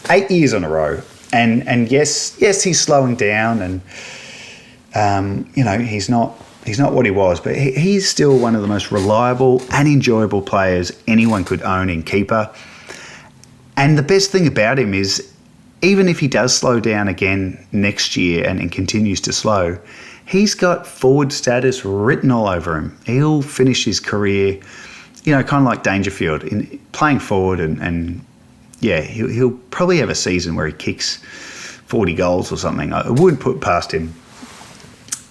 8 years in a row. And yes, he's slowing down, and he's not what he was, but he's still one of the most reliable and enjoyable players anyone could own in keeper. And the best thing about him is, even if he does slow down again next year and continues to slow, he's got forward status written all over him. He'll finish his career, kind of like Dangerfield, in playing forward, and he'll probably have a season where he kicks 40 goals or something. I wouldn't put past him.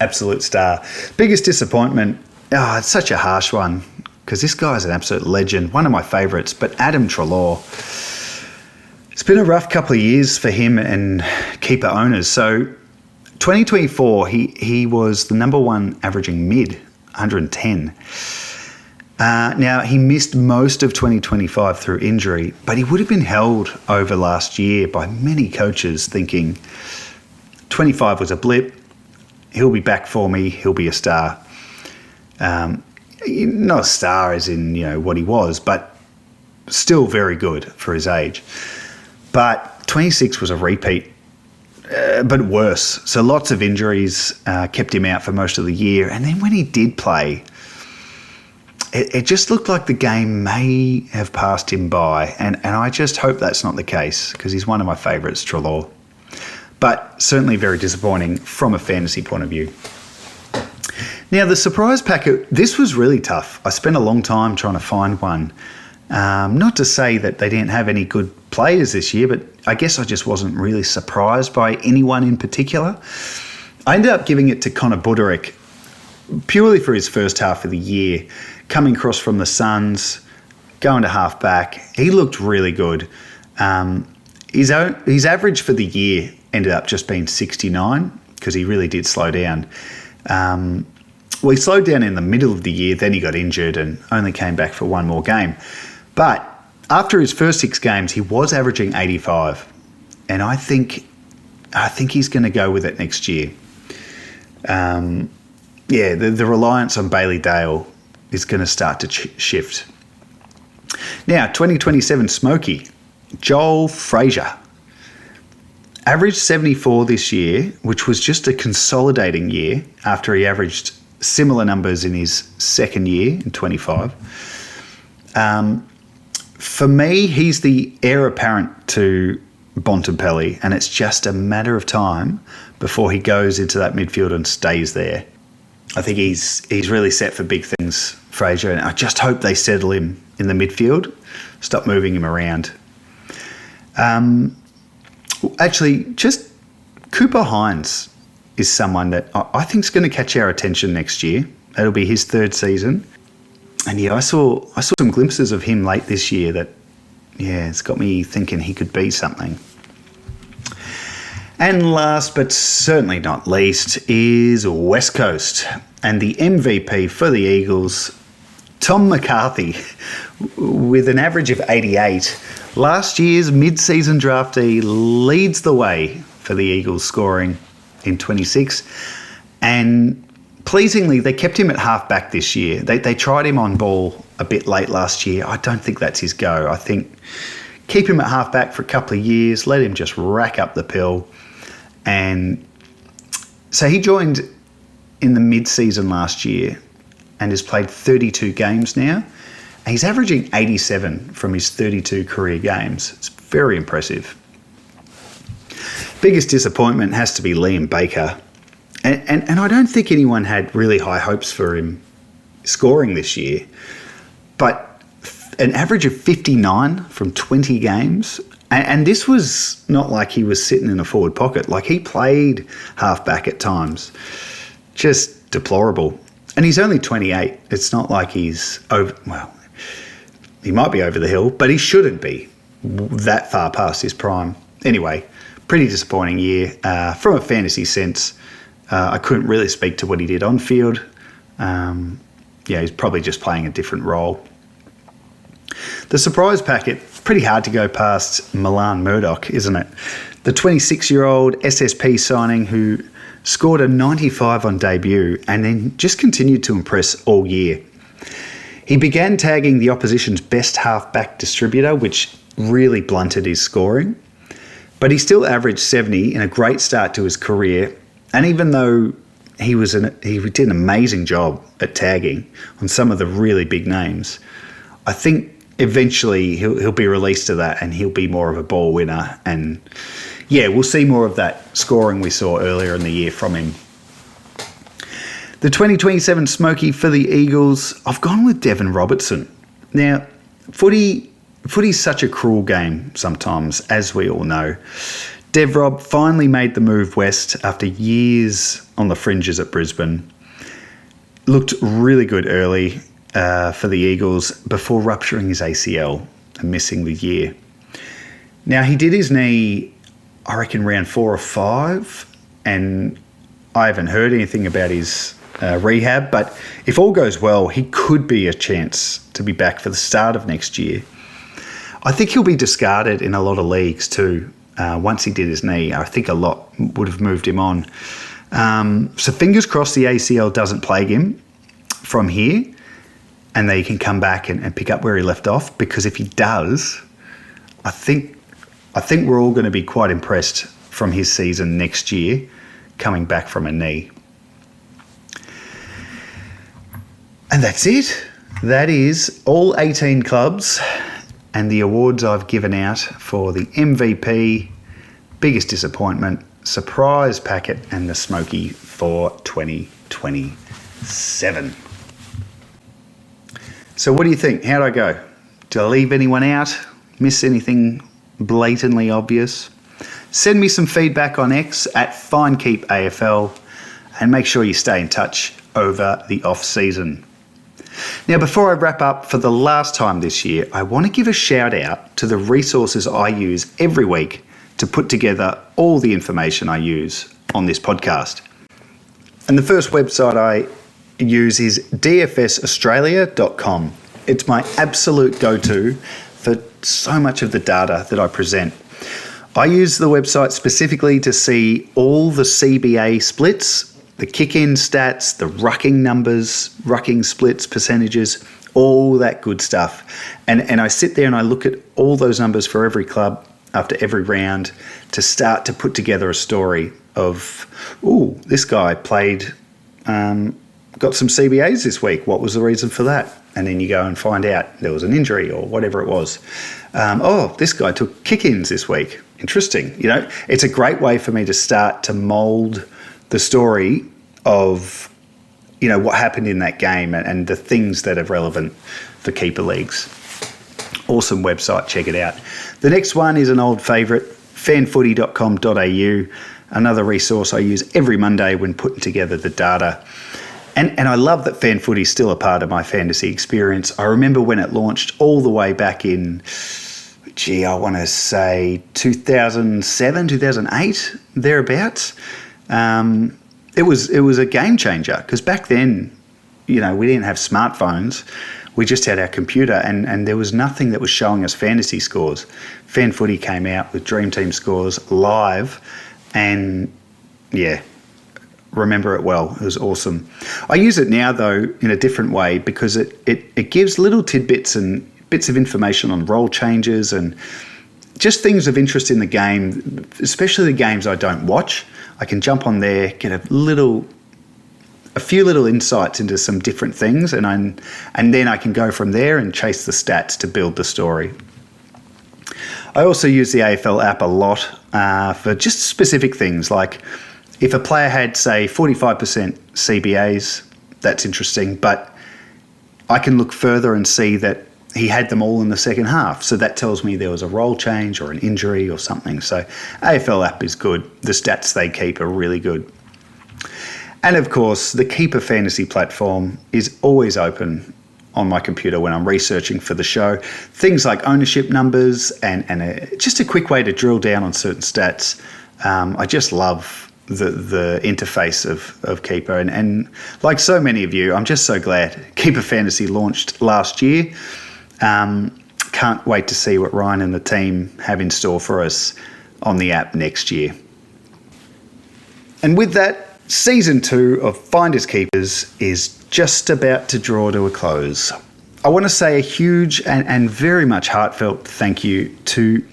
Absolute star. Biggest disappointment, it's such a harsh one, because this guy's an absolute legend, one of my favourites, but Adam Treloar. It's been a rough couple of years for him and keeper owners. So 2024, he was the number one averaging mid, 110. Now, he missed most of 2025 through injury, but he would have been held over last year by many coaches thinking 25 was a blip, he'll be back for me, he'll be a star. Not a star as in, what he was, but still very good for his age. But 26 was a repeat, but worse. So lots of injuries kept him out for most of the year. And then when he did play, it just looked like the game may have passed him by. And I just hope that's not the case, because he's one of my favourites, Treloar. But certainly very disappointing from a fantasy point of view. Now, the surprise packet, this was really tough. I spent a long time trying to find one. Not to say that they didn't have any good players this year, but I guess I just wasn't really surprised by anyone in particular. I ended up giving it to Connor Budarick purely for his first half of the year, coming across from the Suns, going to half back. He looked really good. His average for the year ended up just being 69, because he really did slow down. He slowed down in the middle of the year, then he got injured and only came back for one more game. But after his first 6 games, he was averaging 85. And I think he's going to go with it next year. The reliance on Bailey Dale is going to start to shift. Now, 2027 Smoky, Joel Frazier. Averaged 74 this year, which was just a consolidating year after he averaged similar numbers in his second year in 25. For me, he's the heir apparent to Bontempelli, and it's just a matter of time before he goes into that midfield and stays there. I think he's really set for big things, Fraser, and I just hope they settle him in the midfield, stop moving him around. Actually, just Cooper Hines is someone that I think is going to catch our attention next year. It'll be his third season. And yeah, I saw some glimpses of him late this year that, yeah, it's got me thinking he could be something. And last but certainly not least is West Coast. And the MVP for the Eagles, Tom McCarthy, with an average of 88. Last year's mid-season draftee leads the way for the Eagles scoring in 26. And pleasingly, they kept him at half-back this year. They tried him on ball a bit late last year. I don't think that's his go. I think keep him at half-back for a couple of years, let him just rack up the pill. And so he joined in the mid-season last year and has played 32 games now. And he's averaging 87 from his 32 career games. It's very impressive. Biggest disappointment has to be Liam Baker. And I don't think anyone had really high hopes for him scoring this year. But an average of 59 from 20 games. And this was not like he was sitting in a forward pocket. Like, he played half-back at times. Just deplorable. And he's only 28. It's not like he's over... Well, he might be over the hill, but he shouldn't be that far past his prime. Anyway, pretty disappointing year. From a fantasy sense, I couldn't really speak to what he did on field. He's probably just playing a different role. The surprise packet, pretty hard to go past Milan Murdoch, isn't it? The 26-year-old SSP signing who scored a 95 on debut and then just continued to impress all year. He began tagging the opposition's best half-back distributor, which really blunted his scoring. But he still averaged 70 in a great start to his career. And even though he did an amazing job at tagging on some of the really big names, I think eventually he'll be released to that and he'll be more of a ball winner. And yeah, we'll see more of that scoring we saw earlier in the year from him. The 2027 Smoky for the Eagles, I've gone with Devon Robertson. Now, footy's such a cruel game sometimes, as we all know. Dev Rob finally made the move west after years on the fringes at Brisbane. Looked really good early for the Eagles before rupturing his ACL and missing the year. Now, he did his knee, I reckon, round 4 or 5, and I haven't heard anything about his rehab, but if all goes well, he could be a chance to be back for the start of next year. I think he'll be discarded in a lot of leagues too. Once he did his knee, I think a lot would have moved him on. So fingers crossed the ACL doesn't plague him from here and that he can come back and pick up where he left off, because if he does, I think we're all going to be quite impressed from his season next year coming back from a knee. And that's it. That is all 18 clubs and the awards I've given out for the MVP, biggest disappointment, surprise packet, and the Smoky for 2027. So what do you think? How'd I go? Did I leave anyone out? Miss anything blatantly obvious? Send me some feedback on X at FineKeepAFL and make sure you stay in touch over the off-season. Now, before I wrap up for the last time this year, I want to give a shout out to the resources I use every week to put together all the information I use on this podcast. And the first website I use is dfsaustralia.com. It's my absolute go-to for so much of the data that I present. I use the website specifically to see all the CBA splits, the kick-in stats, the rucking numbers, rucking splits, percentages, all that good stuff. And I sit there and I look at all those numbers for every club after every round to start to put together a story of, this guy played, got some CBAs this week. What was the reason for that? And then you go and find out there was an injury or whatever it was. This guy took kick-ins this week. Interesting. It's a great way for me to start to mould the story of, what happened in that game and the things that are relevant for keeper leagues. Awesome website, check it out. The next one is an old favourite, fanfooty.com.au, another resource I use every Monday when putting together the data. And I love that FanFooty is still a part of my fantasy experience. I remember when it launched all the way back in, I want to say 2007, 2008, thereabouts. It was a game changer because back then, we didn't have smartphones. We just had our computer and there was nothing that was showing us fantasy scores. FanFooty came out with Dream Team scores live and, remember it well. It was awesome. I use it now, though, in a different way because it gives little tidbits and bits of information on role changes and just things of interest in the game, especially the games I don't watch. I can jump on there, get a few little insights into some different things, and then I can go from there and chase the stats to build the story. I also use the AFL app a lot for just specific things, like if a player had, say, 45% CBAs, that's interesting, but I can look further and see that he had them all in the second half. So that tells me there was a role change or an injury or something. So AFL app is good. The stats they keep are really good. And of course, the Keeper Fantasy platform is always open on my computer when I'm researching for the show. Things like ownership numbers and just a quick way to drill down on certain stats. I just love the interface of Keeper. And like so many of you, I'm just so glad Keeper Fantasy launched last year. Can't wait to see what Ryan and the team have in store for us on the app next year. And with that, Season 2 of Finders Keepers is just about to draw to a close. I want to say a huge and very much heartfelt thank you to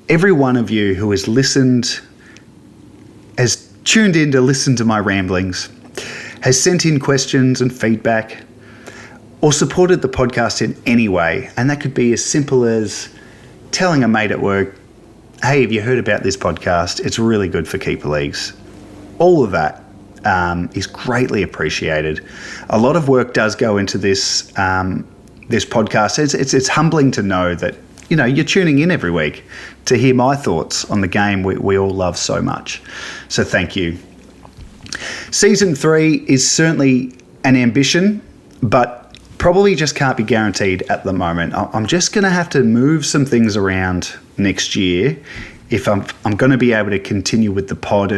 every one of you who has listened, has tuned in to listen to my ramblings, has sent in questions and feedback, or supported the podcast in any way. And that could be as simple as telling a mate at work, hey, have you heard about this podcast? It's really good for keeper leagues. All of that is greatly appreciated. A lot of work does go into this podcast. It's humbling to know that you're tuning in every week to hear my thoughts on the game we all love so much. So thank you. Season 3 is certainly an ambition, but probably just can't be guaranteed at the moment. I'm just going to have to move some things around next year if I'm going to be able to continue with the pod.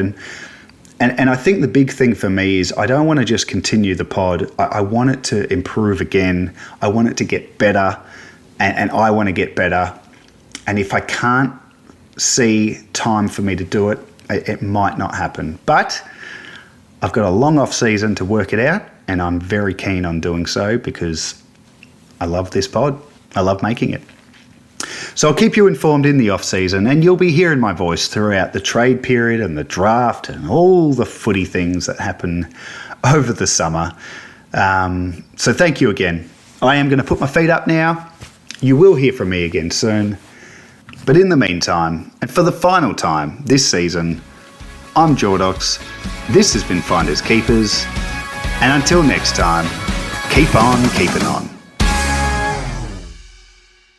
And I think the big thing for me is I don't want to just continue the pod. I want it to improve again. I want it to get better, and I want to get better. And if I can't see time for me to do it, it might not happen. But I've got a long off season to work it out, and I'm very keen on doing so because I love this pod. I love making it. So I'll keep you informed in the off season, and you'll be hearing my voice throughout the trade period and the draft and all the footy things that happen over the summer. So thank you again. I am going to put my feet up now. You will hear from me again soon. But in the meantime, and for the final time this season, I'm Jordox. This has been Finders Keepers. And until next time, keep on keeping on.